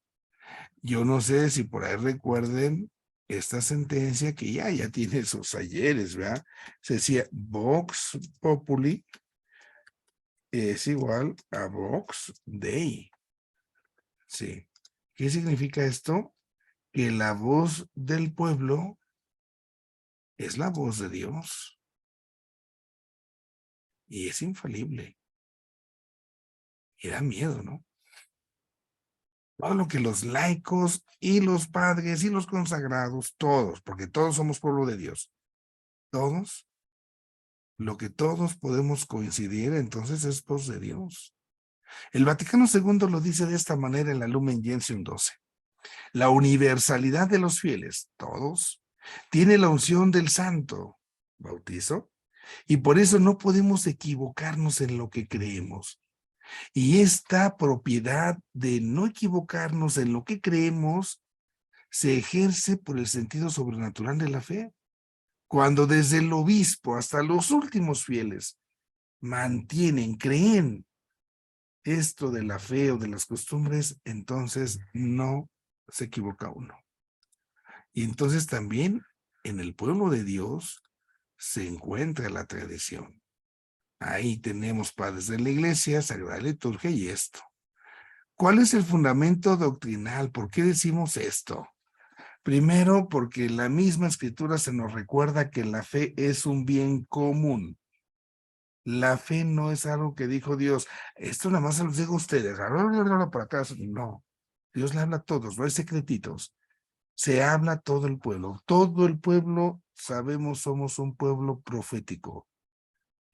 Yo no sé si por ahí recuerden esta sentencia que ya tiene sus ayeres, ¿verdad? Se decía, Vox Populi es igual a Vox Dei. Sí. ¿Qué significa esto? Que la voz del pueblo es la voz de Dios y es infalible. Y da miedo, ¿no? Todo lo que los laicos y los padres y los consagrados, todos, porque todos somos pueblo de Dios, todos, lo que todos podemos coincidir, entonces es voz de Dios. El Vaticano II lo dice de esta manera en la Lumen Gentium 12. La universalidad de los fieles, todos, tiene la unción del santo, bautizo, y por eso no podemos equivocarnos en lo que creemos. Y esta propiedad de no equivocarnos en lo que creemos se ejerce por el sentido sobrenatural de la fe. Cuando desde el obispo hasta los últimos fieles mantienen, creen esto de la fe o de las costumbres, entonces no se equivoca uno. Y entonces también en el pueblo de Dios se encuentra la tradición. Ahí tenemos padres de la iglesia, Sagrada Liturgia y esto. ¿Cuál es el fundamento doctrinal? ¿Por qué decimos esto? Primero, porque la misma escritura se nos recuerda que la fe es un bien común. La fe no es algo que dijo Dios, esto nada más se los digo a ustedes, para acá. No, Dios le habla a todos, no hay secretitos. Se habla a todo el pueblo. Todo el pueblo, sabemos, somos un pueblo profético.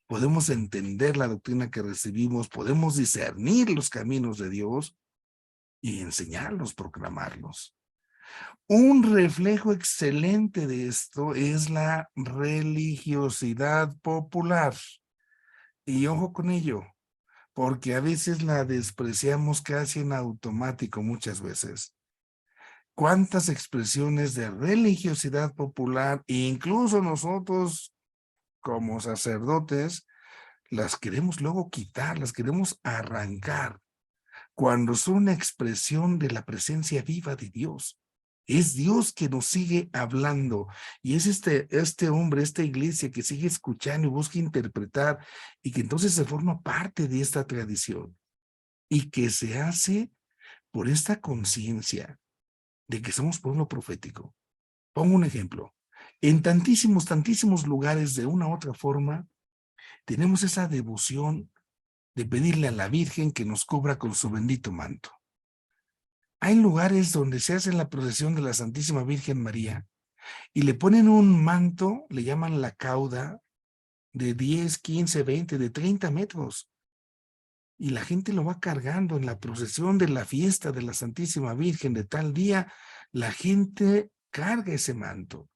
Podemos entender la doctrina que recibimos, podemos discernir los caminos de Dios y enseñarlos, proclamarlos. Un reflejo excelente de esto es la religiosidad popular. Y ojo con ello, porque a veces la despreciamos casi en automático muchas veces. ¿Cuántas expresiones de religiosidad popular, incluso nosotros como sacerdotes, las queremos luego quitar, las queremos arrancar, cuando son una expresión de la presencia viva de Dios? Es Dios que nos sigue hablando y es este hombre, esta iglesia que sigue escuchando y busca interpretar y que entonces se forma parte de esta tradición y que se hace por esta conciencia de que somos pueblo profético. Pongo un ejemplo. En tantísimos lugares de una u otra forma tenemos esa devoción de pedirle a la Virgen que nos cubra con su bendito manto. Hay lugares donde se hace la procesión de la Santísima Virgen María y le ponen un manto, le llaman la cauda, de 10, 15, 20, de 30 metros. Y la gente lo va cargando en la procesión de la fiesta de la Santísima Virgen de tal día. La gente carga ese manto.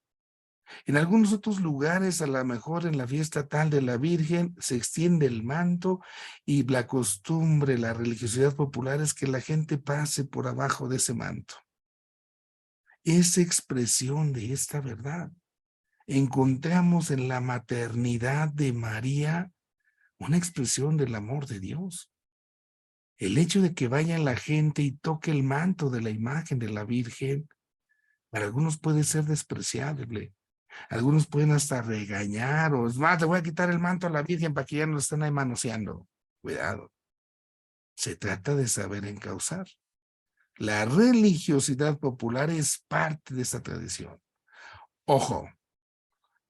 En algunos otros lugares, a lo mejor en la fiesta tal de la Virgen, se extiende el manto y la costumbre, la religiosidad popular es que la gente pase por abajo de ese manto. Es expresión de esta verdad. Encontramos en la maternidad de María una expresión del amor de Dios. El hecho de que vaya la gente y toque el manto de la imagen de la Virgen, Para algunos puede ser despreciable. Algunos pueden hasta regañar o es más, le voy a quitar el manto a la Virgen para que ya no lo estén ahí manoseando. Cuidado. Se trata de saber encauzar. La religiosidad popular es parte de esta tradición. Ojo,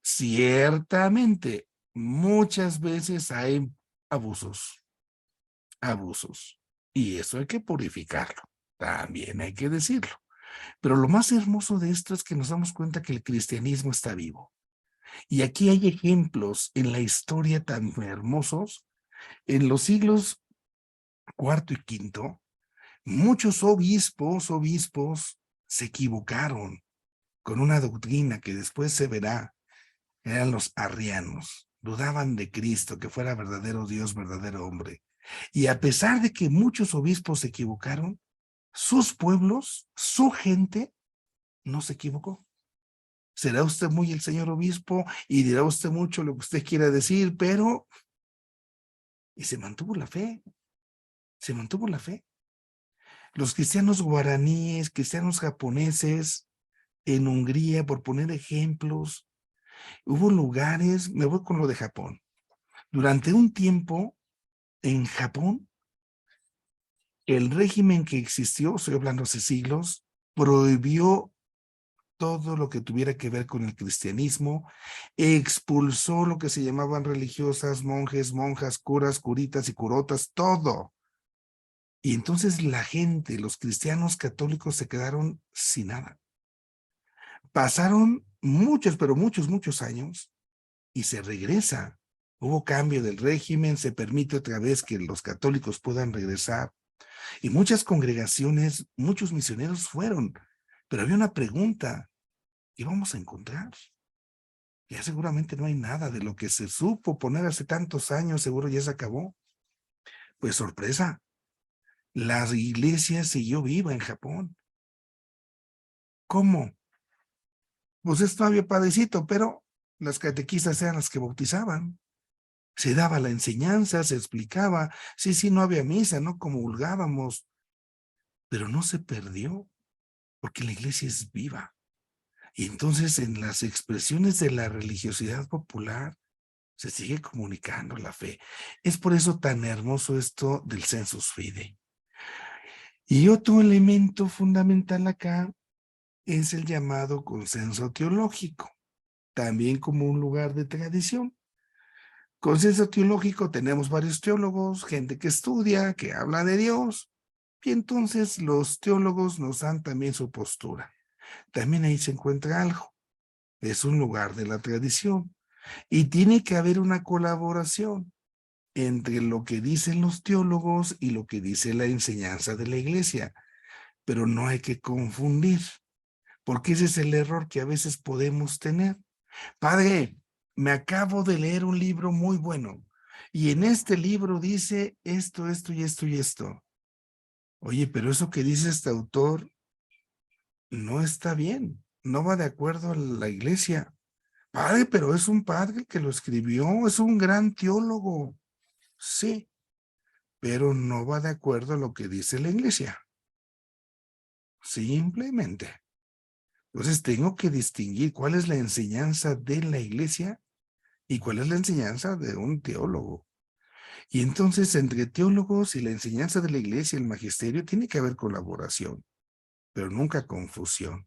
ciertamente, muchas veces hay abusos, abusos. Y eso hay que purificarlo. También hay que decirlo. Pero lo más hermoso de esto es que nos damos cuenta que el cristianismo está vivo. Y aquí hay ejemplos en la historia tan hermosos. En los siglos cuarto y quinto, muchos obispos se equivocaron con una doctrina que después se verá. Eran los arrianos. Dudaban de Cristo, que fuera verdadero Dios, verdadero hombre. Y a pesar de que muchos obispos se equivocaron, sus pueblos, su gente, no se equivocó. Será usted muy el señor obispo y dirá usted mucho lo que usted quiera decir, pero... Y se mantuvo la fe, se mantuvo la fe. Los cristianos guaraníes, cristianos japoneses, en Hungría, por poner ejemplos, hubo lugares, me voy con lo de Japón. Durante un tiempo, en Japón, el régimen que existió, estoy hablando hace siglos, prohibió todo lo que tuviera que ver con el cristianismo, expulsó lo que se llamaban religiosas, monjes, monjas, curas, curitas y curotas, todo. Y entonces la gente, los cristianos católicos se quedaron sin nada. Pasaron muchos, pero muchos años y se regresa. Hubo cambio del régimen, se permite otra vez que los católicos puedan regresar. Y muchas congregaciones, muchos misioneros fueron, pero había una pregunta, ¿qué vamos a encontrar? Ya seguramente no hay nada de lo que se supo poner hace tantos años, seguro ya se acabó. Pues sorpresa, la iglesia siguió viva en Japón. ¿Cómo? Pues esto había padecito, pero las catequistas eran las que bautizaban. Se daba la enseñanza, se explicaba. Sí, no había misa, no comulgábamos, pero no se perdió, porque la iglesia es viva. Y entonces en las expresiones de la religiosidad popular se sigue comunicando la fe. Es por eso tan hermoso esto del sensus fidei. Y otro elemento fundamental acá es el llamado consenso teológico, también como un lugar de tradición. Consenso teológico, tenemos varios teólogos, gente que estudia, que habla de Dios, y entonces los teólogos nos dan también su postura. También ahí se encuentra algo. Es un lugar de la tradición. Y tiene que haber una colaboración entre lo que dicen los teólogos y lo que dice la enseñanza de la iglesia. Pero no hay que confundir, porque ese es el error que a veces podemos tener. Padre, me acabo de leer un libro muy bueno y en este libro dice esto, esto y esto y esto. Oye, pero eso que dice este autor no está bien, no va de acuerdo a la iglesia. Padre, pero es un padre que lo escribió, es un gran teólogo. Sí, pero no va de acuerdo a lo que dice la iglesia. Simplemente. Entonces tengo que distinguir cuál es la enseñanza de la iglesia y cuál es la enseñanza de un teólogo. Y entonces entre teólogos y la enseñanza de la iglesia, el magisterio, tiene que haber colaboración, pero nunca confusión.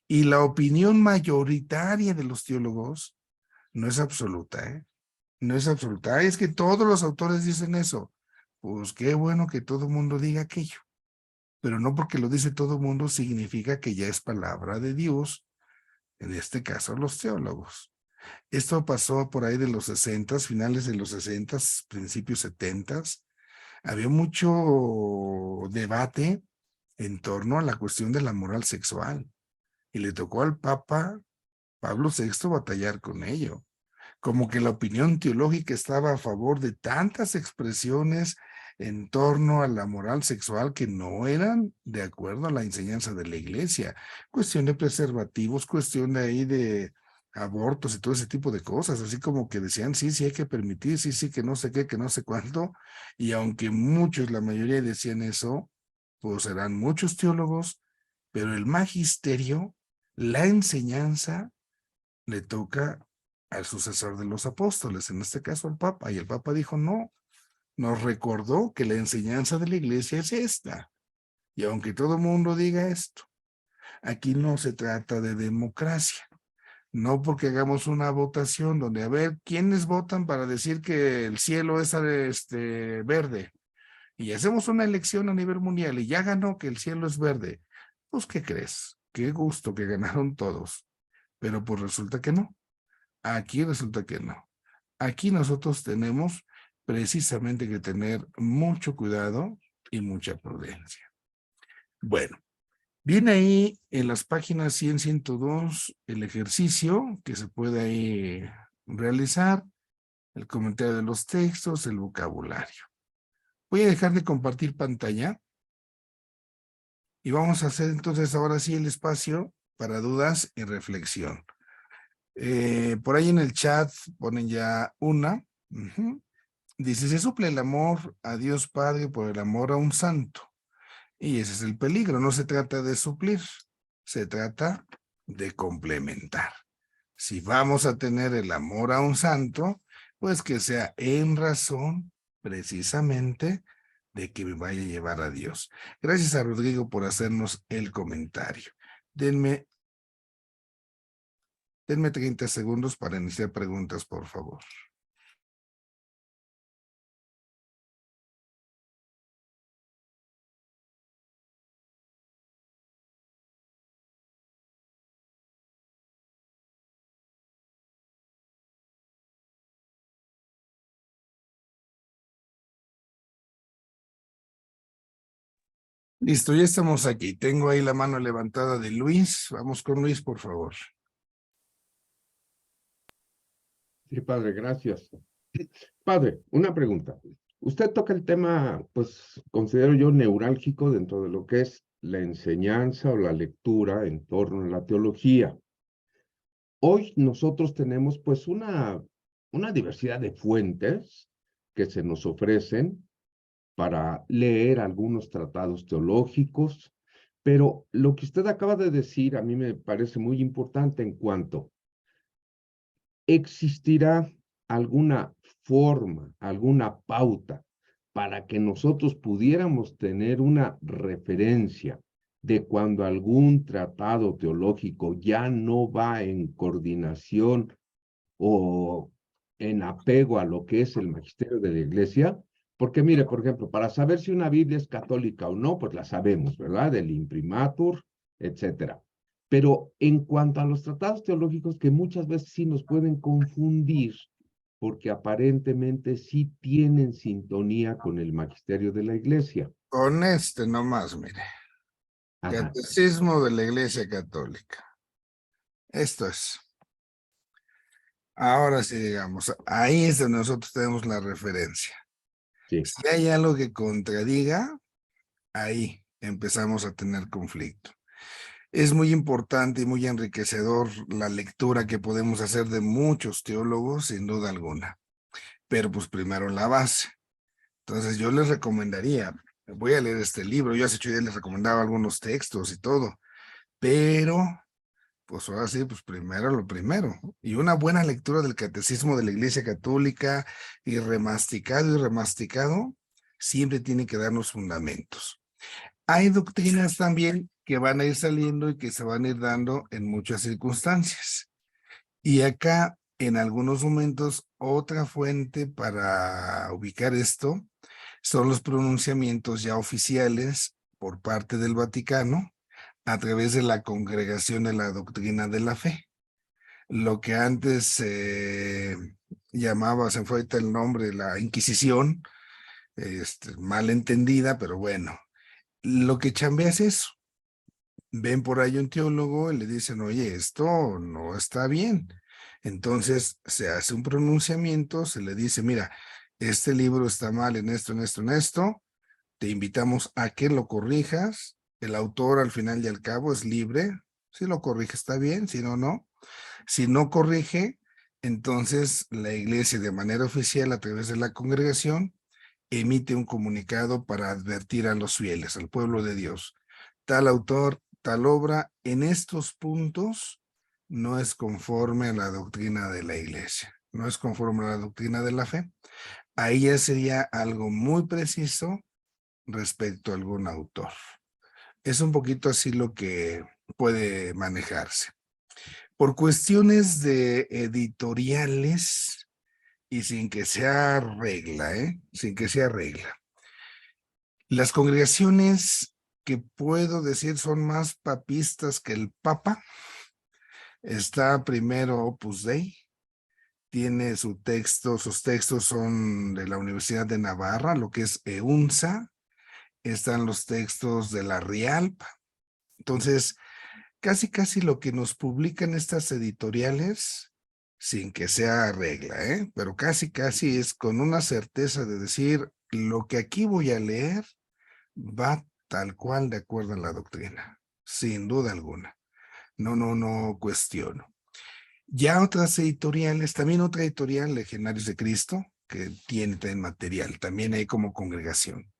Y la opinión mayoritaria de los teólogos no es absoluta, ¿eh? No es absoluta. Ay, es que todos los autores dicen eso. Pues qué bueno que todo el mundo diga aquello. Pero no porque lo dice todo el mundo significa que ya es palabra de Dios, en este caso los teólogos. Esto pasó por ahí de los 60, finales de los 60, principios 70. Había mucho debate en torno a la cuestión de la moral sexual y le tocó al Papa Pablo VI batallar con ello. Como que la opinión teológica estaba a favor de tantas expresiones en torno a la moral sexual que no eran de acuerdo a la enseñanza de la iglesia. Cuestión de preservativos, cuestión de ahí de abortos y todo ese tipo de cosas, así como que decían, sí, hay que permitir, sí, que no sé qué, que no sé cuánto, y aunque muchos, la mayoría decían eso, pues eran muchos teólogos, pero el magisterio La enseñanza le toca al sucesor de los apóstoles, en este caso al Papa, y el Papa dijo, no, nos recordó que la enseñanza de la iglesia es esta. Y aunque todo el mundo diga esto, aquí no se trata de democracia. No porque hagamos una votación donde, a ver, ¿quiénes votan para decir que el cielo es verde? Y hacemos una elección a nivel mundial y ya ganó que el cielo es verde. Pues, ¿qué crees? Qué gusto que ganaron todos. Pero pues resulta que no. Aquí resulta que no. Aquí nosotros tenemos precisamente que tener mucho cuidado y mucha prudencia. Bueno, viene ahí en las páginas 100, 102 el ejercicio que se puede ahí realizar, el comentario de los textos, el vocabulario. Voy a dejar de compartir pantalla y vamos a hacer entonces ahora sí el espacio para dudas y reflexión. Por ahí en el chat ponen ya una. Dice, se suple el amor a Dios Padre por el amor a un santo. Y ese es el peligro, no se trata de suplir, se trata de complementar. Si vamos a tener el amor a un santo, pues que sea en razón precisamente de que me vaya a llevar a Dios. Gracias a Rodrigo por hacernos el comentario. Denme 30 segundos para iniciar preguntas, por favor. Listo, ya estamos aquí. Tengo ahí la mano levantada de Luis. Vamos con Luis, por favor. Sí, padre, gracias. Padre, una pregunta. Usted toca el tema, pues considero yo neurálgico dentro de lo que es la enseñanza o la lectura en torno a la teología. Hoy nosotros tenemos pues una diversidad de fuentes que se nos ofrecen para leer algunos tratados teológicos, pero lo que usted acaba de decir a mí me parece muy importante en cuanto ¿existirá alguna forma, alguna pauta para que nosotros pudiéramos tener una referencia de cuando algún tratado teológico ya no va en coordinación o en apego a lo que es el magisterio de la iglesia? Porque mire, por ejemplo, para saber si una Biblia es católica o no, pues la sabemos, ¿verdad? Del imprimatur, etcétera. Pero en cuanto a los tratados teológicos, que muchas veces sí nos pueden confundir, porque aparentemente sí tienen sintonía con el magisterio de la iglesia. Con este nomás, mire. Ajá, Catecismo de la Iglesia Católica. Esto es. Ahora sí, digamos, ahí es donde nosotros tenemos la referencia. sí. Si hay algo que contradiga, ahí empezamos a tener conflicto. Es muy importante y muy enriquecedor la lectura que podemos hacer de muchos teólogos, sin duda alguna. Pero pues primero la base. Entonces yo les recomendaría, voy a leer este libro, yo hace 8 días les recomendaba algunos textos y todo, pero pues ahora sí, pues primero lo primero. Y una buena lectura del Catecismo de la Iglesia Católica y remasticado, siempre tiene que darnos fundamentos. Hay doctrinas también que van a ir saliendo y que se van a ir dando en muchas circunstancias. Y acá, en algunos momentos, otra fuente para ubicar esto son los pronunciamientos ya oficiales por parte del Vaticano a través de la Congregación de la Doctrina de la Fe. Lo que antes se llamaba, se fue ahorita el nombre, la Inquisición, mal entendida, pero bueno, lo que chambea es eso. Ven por ahí un teólogo y le dicen, oye, esto no está bien. Entonces se hace un pronunciamiento, se le dice, mira, este libro está mal en esto, en esto, en esto, te invitamos a que lo corrijas. El autor al final y al cabo es libre. Si lo corrige está bien, si no, no. Si no corrige, entonces la iglesia de manera oficial a través de la congregación emite un comunicado para advertir a los fieles, al pueblo de Dios. Tal autor tal obra en estos puntos no es conforme a la doctrina de la iglesia, no es conforme a la doctrina de la fe. Ahí ya sería algo muy preciso respecto a algún autor. Es un poquito así lo que puede manejarse. Por cuestiones de editoriales y sin que sea regla, sin que sea regla. Las congregaciones que puedo decir son más papistas que el Papa. Está primero Opus Dei, tiene su texto, sus textos son de la Universidad de Navarra, lo que es EUNSA, están los textos de la RIALP. Entonces, casi lo que nos publican estas editoriales, sin que sea regla, pero casi es con una certeza de decir, lo que aquí voy a leer va tal cual de acuerdo a la doctrina, sin duda alguna. No cuestiono. Ya otras editoriales, también otra editorial, Legionarios de Cristo, que tiene también material, también hay como congregación.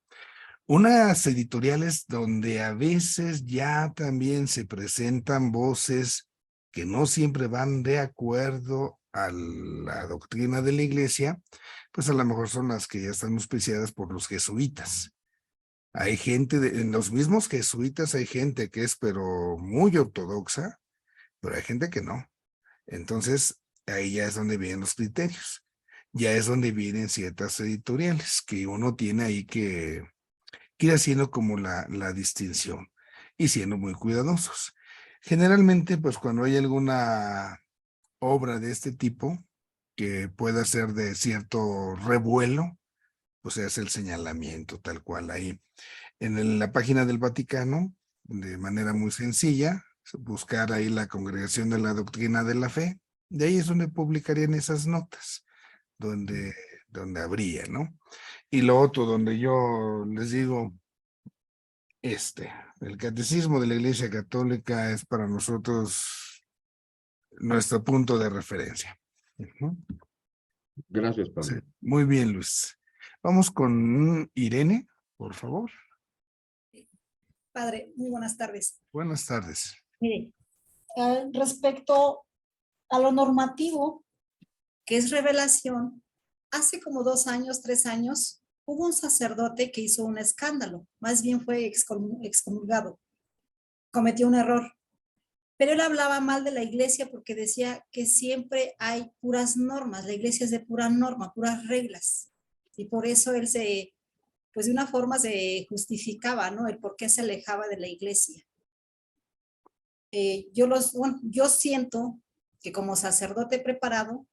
Unas editoriales donde a veces ya también se presentan voces que no siempre van de acuerdo a la doctrina de la iglesia, pues a lo mejor son las que ya están auspiciadas por los jesuitas. Hay gente, en los mismos jesuitas hay gente que es pero muy ortodoxa, pero hay gente que no. Entonces, ahí ya es donde vienen los criterios. Ya es donde vienen ciertas editoriales que uno tiene ahí que ir haciendo como la distinción y siendo muy cuidadosos. Generalmente, pues cuando hay alguna obra de este tipo que pueda ser de cierto revuelo, pues se hace el señalamiento tal cual ahí. La página del Vaticano, de manera muy sencilla, buscar ahí la Congregación de la Doctrina de la Fe, de ahí es donde publicarían esas notas, donde habría, ¿no? Y lo otro, donde yo les digo, el Catecismo de la Iglesia Católica es para nosotros nuestro punto de referencia. Gracias, Sí, padre. muy bien, Luis. Vamos con Irene, por favor. Padre, muy buenas tardes. Buenas tardes. Mire, respecto a lo normativo, que es revelación, hace como 2 años, 3 años, hubo un sacerdote que hizo un escándalo, más bien fue excomulgado, cometió un error, pero él hablaba mal de la iglesia porque decía que siempre hay puras normas, la iglesia es de pura norma, puras reglas, y por eso él pues de una forma se justificaba, ¿no? El por qué se alejaba de la iglesia. Yo siento que como sacerdote preparado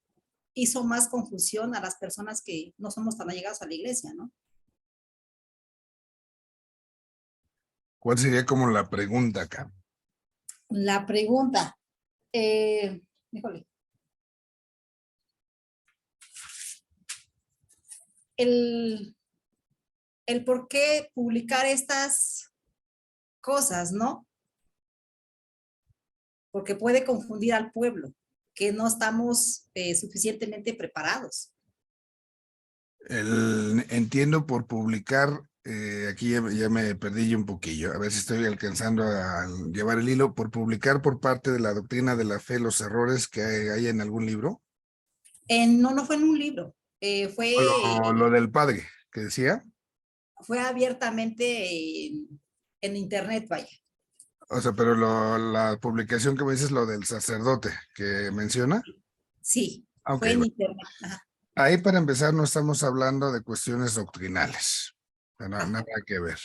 hizo más confusión a las personas que no somos tan allegados a la iglesia, ¿no? ¿Cuál sería como la pregunta acá? La pregunta, híjole, el por qué publicar estas cosas, ¿no? Porque puede confundir al pueblo, que no estamos suficientemente preparados. Entiendo por publicar, aquí ya me perdí yo un poquillo, a ver si estoy alcanzando a llevar el hilo, por publicar por parte de la doctrina de la fe los errores que hay en algún libro. No fue en un libro, Lo del padre, que decía. fue abiertamente en internet, vaya. O sea, pero la publicación que me dices, lo del sacerdote que menciona. Sí, Ok, fue en bueno. internet. Ajá. Ahí para empezar no estamos hablando de cuestiones doctrinales, nada que ver.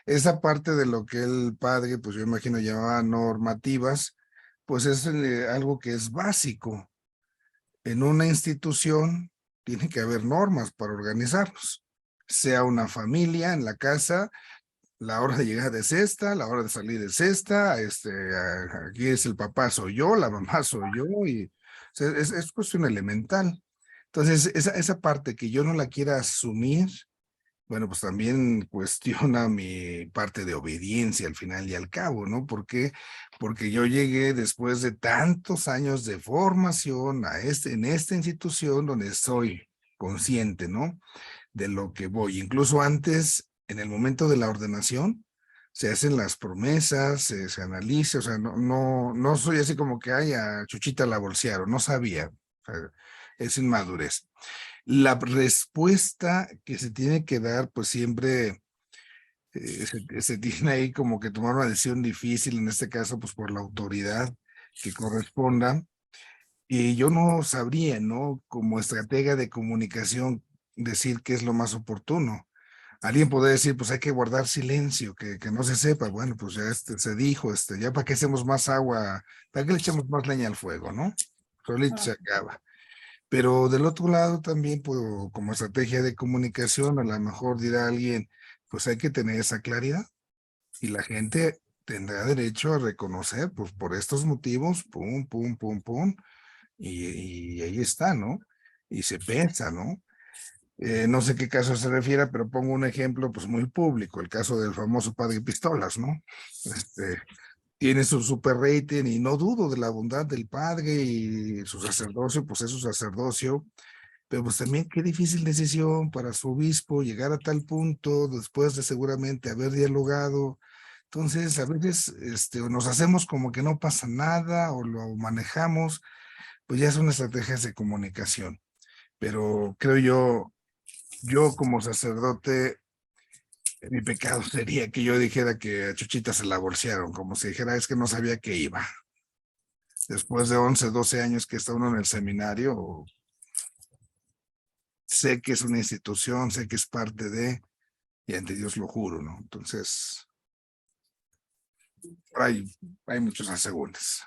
Esa parte de lo que el padre, pues yo imagino llamaba normativas, pues es algo que es básico. En una institución tiene que haber normas para organizarnos, sea una familia en la casa, la hora de llegar es esta, la hora de salir es esta, aquí es el papá soy yo, la mamá soy yo, y o sea, es cuestión elemental. Entonces, esa parte que yo no la quiera asumir, bueno, pues también cuestiona mi parte de obediencia al final y al cabo, ¿no? ¿Por qué? Porque yo llegué después de tantos años de formación en esta institución donde soy consciente, ¿no? De lo que voy. Incluso antes, en el momento de la ordenación, se hacen las promesas, se analiza, o sea, no soy así como que, ay, a Chuchita la bolsearon, no sabía, o sea, es inmadurez. La respuesta que se tiene que dar, pues siempre se tiene ahí como que tomar una decisión difícil, en este caso, pues por la autoridad que corresponda. Y yo no sabría, ¿no? Como estratega de comunicación, decir qué es lo más oportuno. Alguien podría decir, pues hay que guardar silencio, que no se sepa. Bueno, pues ya se dijo, ya para qué hacemos más agua, para qué le echamos más leña al fuego, ¿no? Solito se acaba. Pero del otro lado también, pues, como estrategia de comunicación, a lo mejor dirá alguien, pues hay que tener esa claridad y la gente tendrá derecho a reconocer, pues por estos motivos, pum, pum, pum, pum, y ahí está, ¿no? Y se piensa, ¿no? No sé qué caso se refiere, pero pongo un ejemplo pues muy público, el caso del famoso padre Pistolas, ¿no? Tiene su super rating y no dudo de la bondad del padre y su sacerdocio, pues es su sacerdocio, pero pues también qué difícil decisión para su obispo llegar a tal punto después de seguramente haber dialogado. Entonces, a veces o nos hacemos como que no pasa nada o lo manejamos, pues ya son estrategias de comunicación. Pero creo yo como sacerdote, mi pecado sería que yo dijera que a Chuchita se la bolsearon, como si dijera, es que no sabía que iba. Después de 11, 12 años que está uno en el seminario, sé que es una institución, sé que es parte de, y ante Dios lo juro, ¿no? Entonces, hay muchos asegúnes.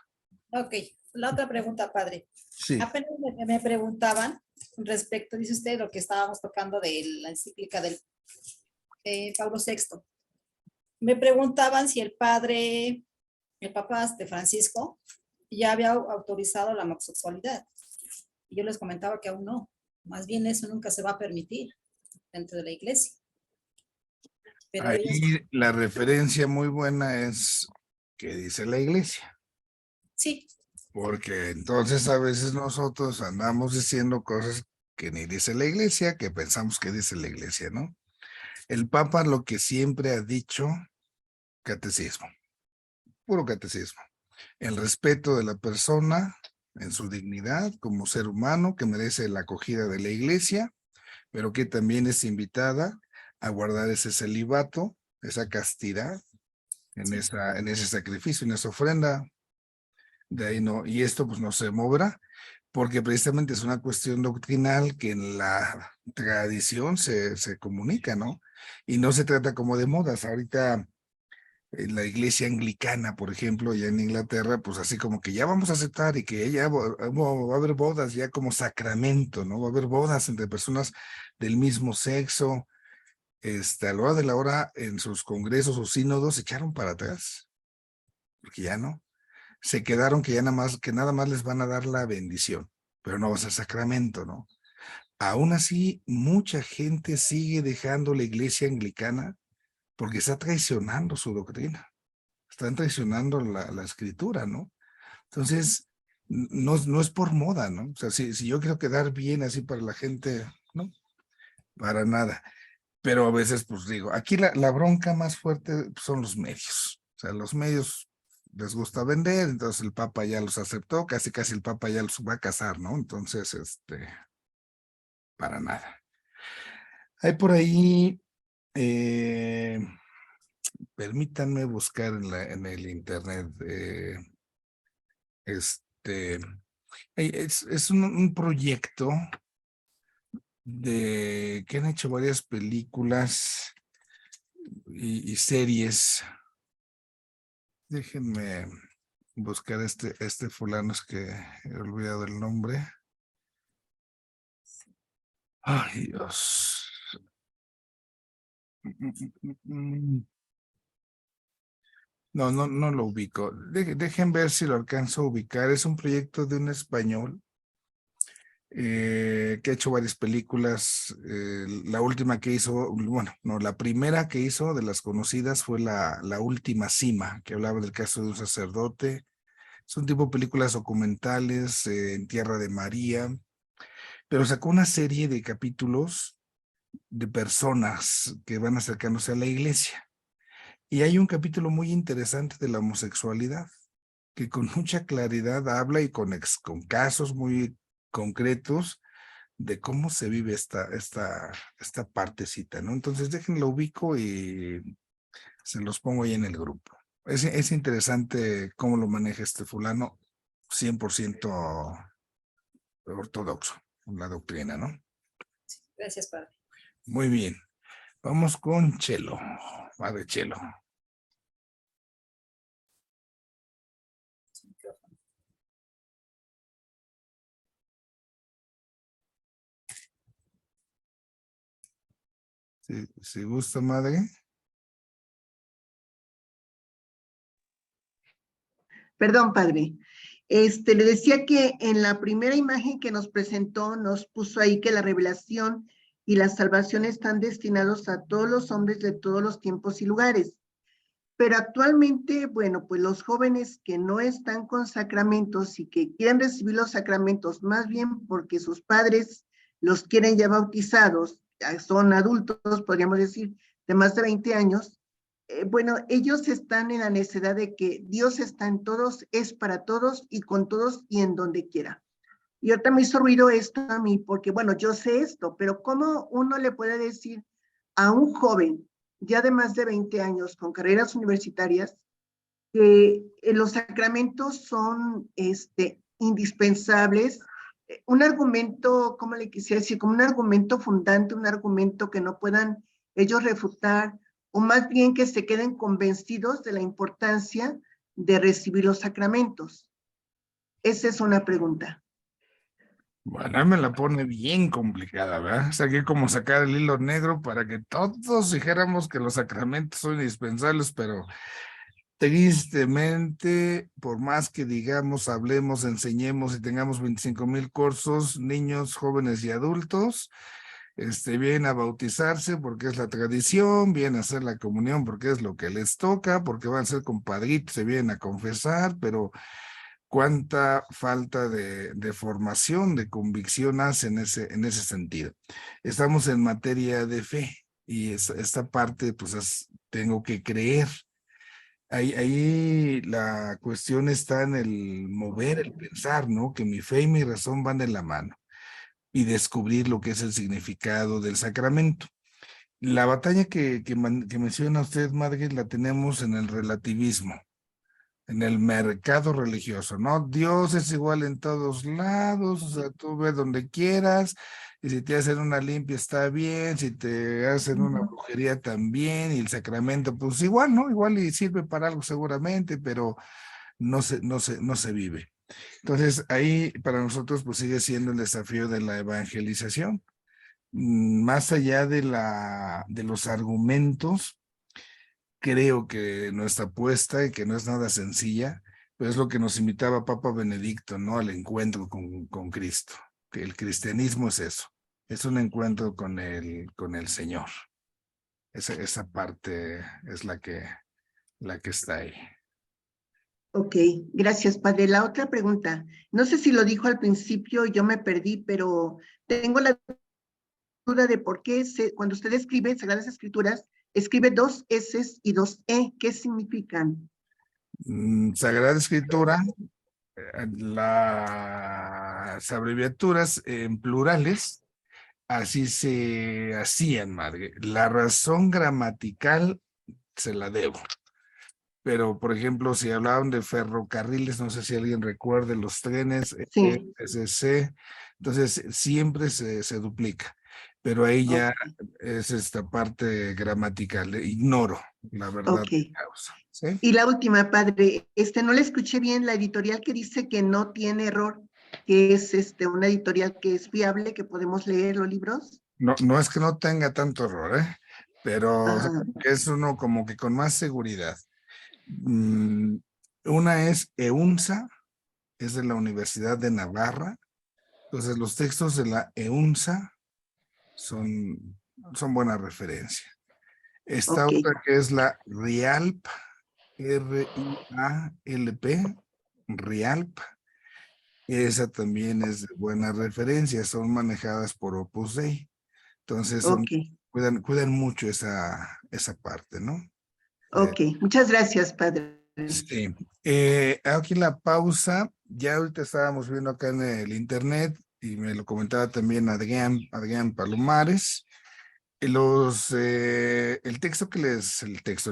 Ok, la otra pregunta, padre. Sí. Apenas me preguntaban respecto, dice usted, lo que estábamos tocando de la encíclica del Pablo VI. Me preguntaban si el Papa Francisco, ya había autorizado la homosexualidad. Y yo les comentaba que aún no. Más bien eso nunca se va a permitir dentro de la iglesia. Pero Ahí ellos, la referencia muy buena es ¿qué dice la iglesia? sí, Porque entonces a veces nosotros andamos diciendo cosas que ni dice la iglesia, que pensamos que dice la iglesia, ¿no? El Papa lo que siempre ha dicho, catecismo, puro catecismo. El respeto de la persona en su dignidad como ser humano que merece la acogida de la iglesia, pero que también es invitada a guardar ese celibato, esa castidad en ese sacrificio, en esa ofrenda. De ahí no, y esto pues no se moverá, porque precisamente es una cuestión doctrinal que en la tradición se comunica, ¿no? Y no se trata como de modas. Ahorita en la iglesia anglicana, por ejemplo, ya en Inglaterra, pues así como que ya vamos a aceptar y que ya va a haber bodas ya como sacramento, ¿no? Va a haber bodas entre personas del mismo sexo. A la hora de la hora, en sus congresos o sínodos, se echaron para atrás, porque ya no. Se quedaron que ya nada más les van a dar la bendición, pero no va a ser sacramento, ¿no? Aún así, mucha gente sigue dejando la iglesia anglicana porque está traicionando su doctrina, están traicionando la escritura, ¿no? Entonces, no es por moda, ¿no? O sea, si yo quiero quedar bien así para la gente, no, para nada. Pero a veces, pues digo, aquí la bronca más fuerte son los medios. O sea, los medios les gusta vender, entonces el Papa ya los aceptó, casi casi el Papa ya los va a casar, ¿no? Entonces, para nada. Hay por ahí, permítanme buscar en el internet, este, es un proyecto que han hecho varias películas y series. Déjenme buscar fulano, es que he olvidado el nombre. Ay, Dios. No lo ubico. Dejen ver si lo alcanzo a ubicar. Es un proyecto de un español que ha hecho varias películas. La última que hizo, bueno, no, la primera que hizo de las conocidas fue la Última Cima, que hablaba del caso de un sacerdote. Son tipo películas documentales en Tierra de María, pero sacó una serie de capítulos de personas que van acercándose a la iglesia. Y hay un capítulo muy interesante de la homosexualidad, que con mucha claridad habla y con casos muy concretos de cómo se vive esta partecita, ¿no? Entonces déjenlo ubico y se los pongo ahí en el grupo. Es interesante cómo lo maneja este fulano, 100% ortodoxo, la doctrina, ¿no? Gracias, padre. Muy bien. Vamos con Chelo. Padre Chelo. Si gusta, madre. Perdón, padre. Le decía que en la primera imagen que nos presentó, nos puso ahí que la revelación y la salvación están destinados a todos los hombres de todos los tiempos y lugares. Pero actualmente, bueno, pues los jóvenes que no están con sacramentos y que quieren recibir los sacramentos, más bien porque sus padres los quieren ya bautizados, son adultos, podríamos decir, de más de 20 años, bueno, ellos están en la necesidad de que Dios está en todos, es para todos y con todos y en donde quiera. Y ahorita me hizo ruido esto a mí, porque bueno, yo sé esto, pero ¿cómo uno le puede decir a un joven ya de más de 20 años con carreras universitarias que los sacramentos son indispensables? Un argumento, ¿cómo le quisiera decir? Como un argumento fundante, un argumento que no puedan ellos refutar, o más bien que se queden convencidos de la importancia de recibir los sacramentos. Esa es una pregunta. Bueno, me la pone bien complicada, ¿verdad? O sea, que como sacar el hilo negro para que todos dijéramos que los sacramentos son indispensables, pero tristemente, por más que digamos, hablemos, enseñemos y tengamos 25,000 cursos, niños, jóvenes y adultos, vienen a bautizarse porque es la tradición, vienen a hacer la comunión porque es lo que les toca, porque van a ser compadritos, se vienen a confesar, pero cuánta falta de formación, de convicción hace en ese sentido. Estamos en materia de fe y esta parte, pues tengo que creer. Ahí la cuestión está en el mover, el pensar, ¿no? Que mi fe y mi razón van de la mano y descubrir lo que es el significado del sacramento. La batalla que menciona usted, Madre, la tenemos en el relativismo, en el mercado religioso, ¿no? Dios es igual en todos lados, o sea, tú ves donde quieras, y si te hacen una limpia está bien, si te hacen una brujería también, y el sacramento, pues igual, ¿no? Igual y sirve para algo seguramente, pero no se vive. Entonces, ahí para nosotros, pues sigue siendo el desafío de la evangelización. Más allá de los argumentos, creo que nuestra apuesta y que no es nada sencilla, pero es lo que nos invitaba Papa Benedicto, ¿no? Al encuentro con Cristo, que el cristianismo es eso, es un encuentro con el Señor. Esa parte es la que está ahí. Ok, gracias, padre. La otra pregunta, no sé si lo dijo al principio, yo me perdí, pero tengo la duda de por qué cuando usted escribe Sagradas Escrituras, escribe 2 S y 2 E. ¿Qué significan? Sagrada Escritura, las abreviaturas en plurales, así se hacían, madre. La razón gramatical se la debo. Pero, por ejemplo, si hablaban de ferrocarriles, no sé si alguien recuerde los trenes, Sí. SC, entonces siempre se duplica. Pero ahí ya Okay. es esta parte gramatical, ignoro la verdad Ok. de causa. ¿Sí? Y la última, padre, no le escuché bien la editorial que dice que no tiene error, que es una editorial que es fiable, que podemos leer los libros. No es que no tenga tanto error, pero o sea, Ajá. es uno como que con más seguridad. Una es EUNSA, es de la Universidad de Navarra. Entonces, los textos de la EUNSA son buena referencia. Esta Ok. otra que es la RIALP, RIALP, RIALP, esa también es de buena referencia, son manejadas por Opus Dei. Entonces, Ok. cuidan mucho esa parte, ¿no? Ok, muchas gracias, padre. Sí. Aquí la pausa, ya ahorita estábamos viendo acá en el internet y me lo comentaba también Adrián Palomares. El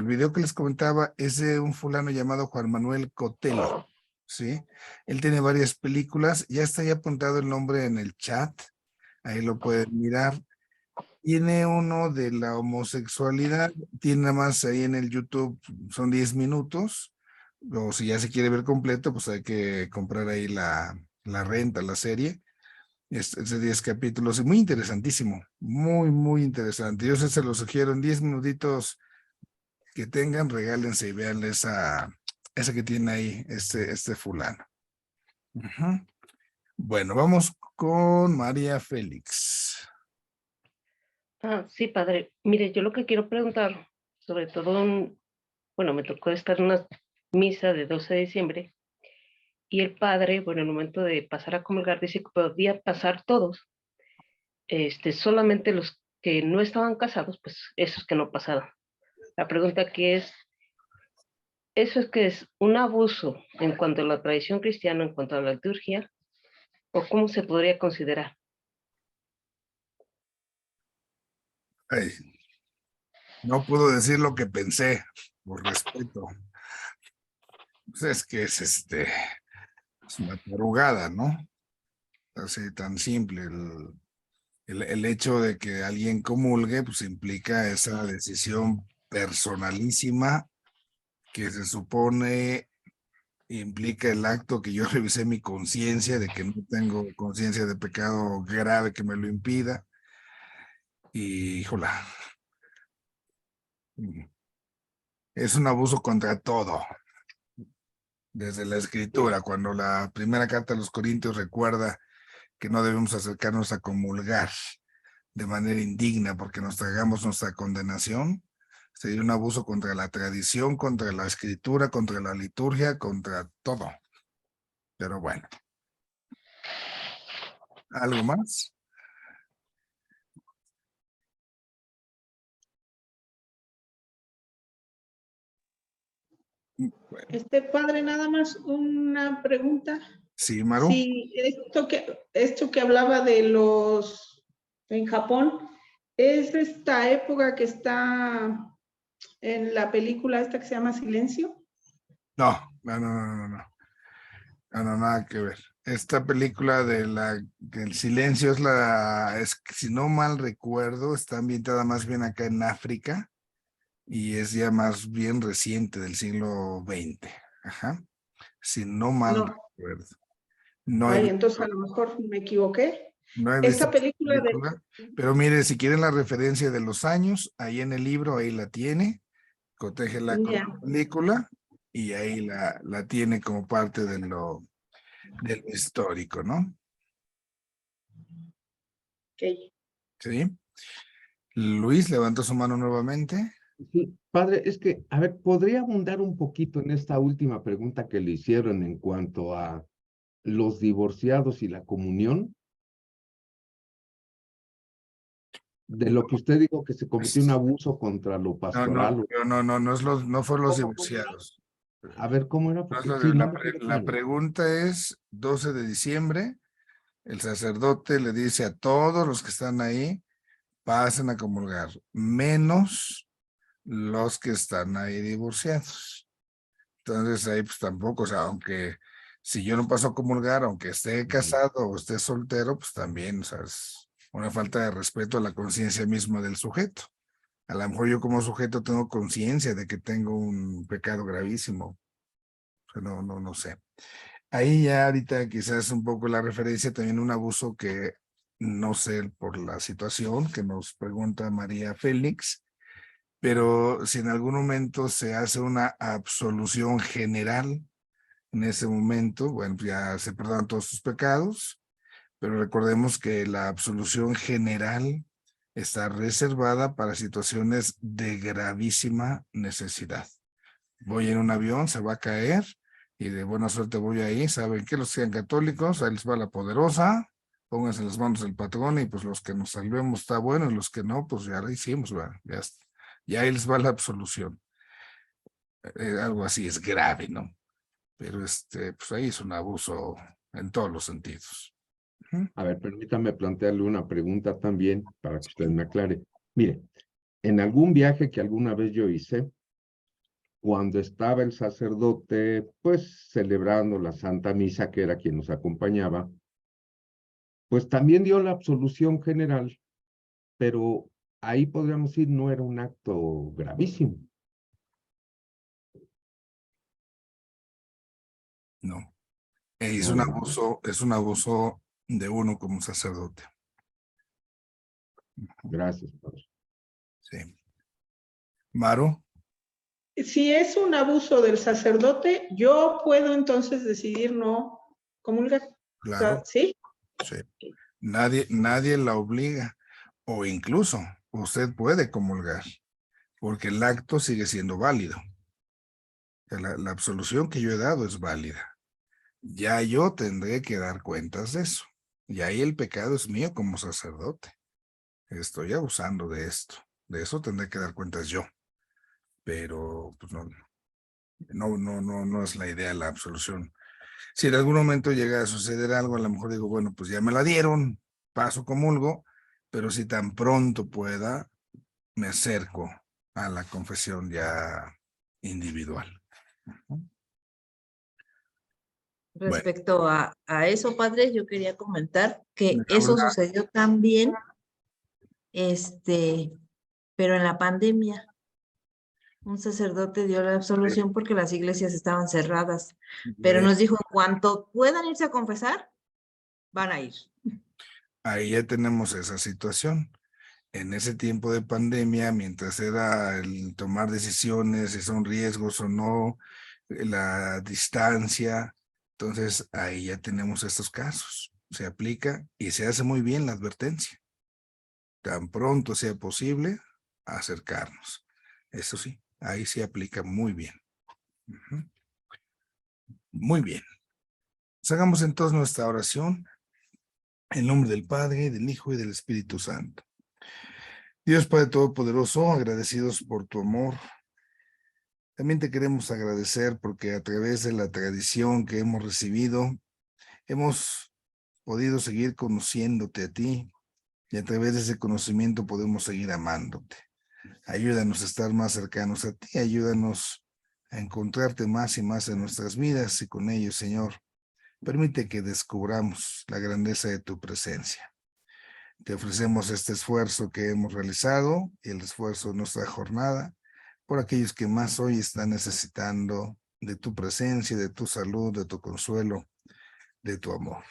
video que les comentaba es de un fulano llamado Juan Manuel Cotello, ¿sí? Él tiene varias películas, ya está ahí apuntado el nombre en el chat, ahí lo pueden mirar. Tiene uno de la homosexualidad, tiene nada más ahí en el YouTube, son 10 minutos, o si ya se quiere ver completo, pues hay que comprar ahí la renta, la serie. Es de 10 capítulos, y muy interesantísimo, muy interesante. Yo se lo sugiero en 10 minutitos que tengan, regálense y vean esa que tiene ahí este fulano. Ujú. Bueno, vamos con María Félix. Sí, padre. Mire, yo lo que quiero preguntar, sobre todo, bueno, me tocó estar en una misa de 12 de diciembre y el padre, bueno, en el momento de pasar a comulgar, dice que podía pasar todos, solamente los que no estaban casados, pues esos que no pasaron. La pregunta aquí es, ¿eso es que es un abuso en cuanto a la tradición cristiana, en cuanto a la liturgia, o cómo se podría considerar? Ay, no puedo decir lo que pensé, por respeto. Pues es que es una tarugada, ¿no? Así tan simple. El hecho de que alguien comulgue, pues implica esa decisión personalísima que se supone implica el acto que yo revisé mi conciencia de que no tengo conciencia de pecado grave que me lo impida. Y, híjola, es un abuso contra todo. Desde la escritura, cuando la primera carta a los Corintios recuerda que no debemos acercarnos a comulgar de manera indigna porque nos tragamos nuestra condenación, sería un abuso contra la tradición, contra la escritura, contra la liturgia, contra todo. Pero bueno. ¿Algo más? Bueno, Padre, nada más una pregunta. sí, Maru. Si esto que hablaba de los en Japón, ¿es esta época que está en la película esta que se llama Silencio? No, nada que ver. Esta película del silencio si no mal recuerdo, está ambientada más bien acá en África y es ya más bien reciente del siglo XX. Ajá. Si no mal No. recuerdo. No he Ay, visto, entonces a lo mejor me equivoqué. no he visto Esta película de... película, pero mire, si quieren la referencia de los años, ahí en el libro, ahí la tiene, cotéjela con Ya, la película y ahí la tiene como parte de lo histórico, ¿no? ok. Sí. Luis levantó su mano nuevamente. Sí, padre, es que, a ver, ¿podría abundar un poquito en esta última pregunta que le hicieron en cuanto a los divorciados y la comunión? De lo que usted dijo que se cometió un abuso contra lo pastoral. No fueron los ¿Cómo era? divorciados. A ver, ¿cómo era? No es Porque lo sí, de- no la, me quedó la claro. pregunta es 12 de diciembre, el sacerdote le dice a todos los que están ahí, pasen a comulgar, menos los que están ahí divorciados. Entonces ahí pues tampoco, o sea, aunque si yo no paso a comulgar, aunque esté casado o esté soltero, pues también, o sea, es una falta de respeto a la conciencia misma del sujeto. A lo mejor yo como sujeto tengo conciencia de que tengo un pecado gravísimo. O sea, no sé. Ahí ya ahorita quizás un poco la referencia también a un abuso que no sé por la situación que nos pregunta María Félix, pero si en algún momento se hace una absolución general, en ese momento, bueno, ya se perdonan todos sus pecados, pero recordemos que la absolución general está reservada para situaciones de gravísima necesidad. Voy en un avión, se va a caer y de buena suerte voy ahí. Saben que los que sean católicos, ahí les va la poderosa, pónganse en las manos del patrón y pues los que nos salvemos está bueno y los que no, pues ya lo hicimos, bueno, ya ahí les va la absolución. algo así es grave, ¿no? Pero pues ahí es un abuso en todos los sentidos. Ujú. A ver, permítame plantearle una pregunta también para que usted me aclare. Mire, en algún viaje que alguna vez yo hice, cuando estaba el sacerdote, pues celebrando la Santa Misa, que era quien nos acompañaba, pues también dio la absolución general, pero ahí podríamos decir no era un acto gravísimo. No. No, ¿verdad? Es un abuso de uno como sacerdote. Gracias, padre. Sí. Maro, Si es un abuso del sacerdote, yo puedo entonces decidir no comulgar. claro, ¿Sí? sí. Nadie la obliga. O incluso usted puede comulgar, porque el acto sigue siendo válido. La absolución que yo he dado es válida. Ya yo tendré que dar cuentas de eso. Y ahí el pecado es mío como sacerdote. Estoy abusando de esto. De eso tendré que dar cuentas yo. Pero pues no es la idea la absolución. Si en algún momento llega a suceder algo, a lo mejor digo, bueno, pues ya me la dieron, paso, comulgo, pero si tan pronto pueda, me acerco a la confesión ya individual. Bueno, Respecto a eso, padre, yo quería comentar que eso Laura, sucedió también, pero en la pandemia. Un sacerdote dio la absolución porque las iglesias estaban cerradas, pero nos dijo, en cuanto puedan irse a confesar, van a ir. ahí ya tenemos esa situación. En ese tiempo de pandemia, mientras era el tomar decisiones, si son riesgos o no, la distancia, entonces ahí ya tenemos estos casos. Se aplica y se hace muy bien la advertencia. Tan pronto sea posible, acercarnos. Eso sí, ahí se aplica muy bien. Ujú. Muy bien. Hagamos entonces nuestra oración en nombre del Padre, del Hijo y del Espíritu Santo. Dios Padre Todopoderoso, agradecidos por tu amor. También te queremos agradecer porque a través de la tradición que hemos recibido, hemos podido seguir conociéndote a ti y a través de ese conocimiento podemos seguir amándote. Ayúdanos a estar más cercanos a ti, ayúdanos a encontrarte más y más en nuestras vidas y con ello, Señor, permite que descubramos la grandeza de tu presencia. Te ofrecemos este esfuerzo que hemos realizado y el esfuerzo de nuestra jornada por aquellos que más hoy están necesitando de tu presencia, de tu salud, de tu consuelo, de tu amor.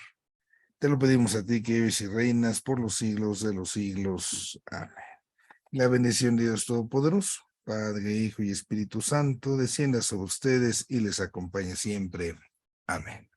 Te lo pedimos a ti que vives y reinas por los siglos de los siglos. Amén. La bendición de Dios Todopoderoso, Padre, Hijo y Espíritu Santo, descienda sobre ustedes y les acompañe siempre. Amén.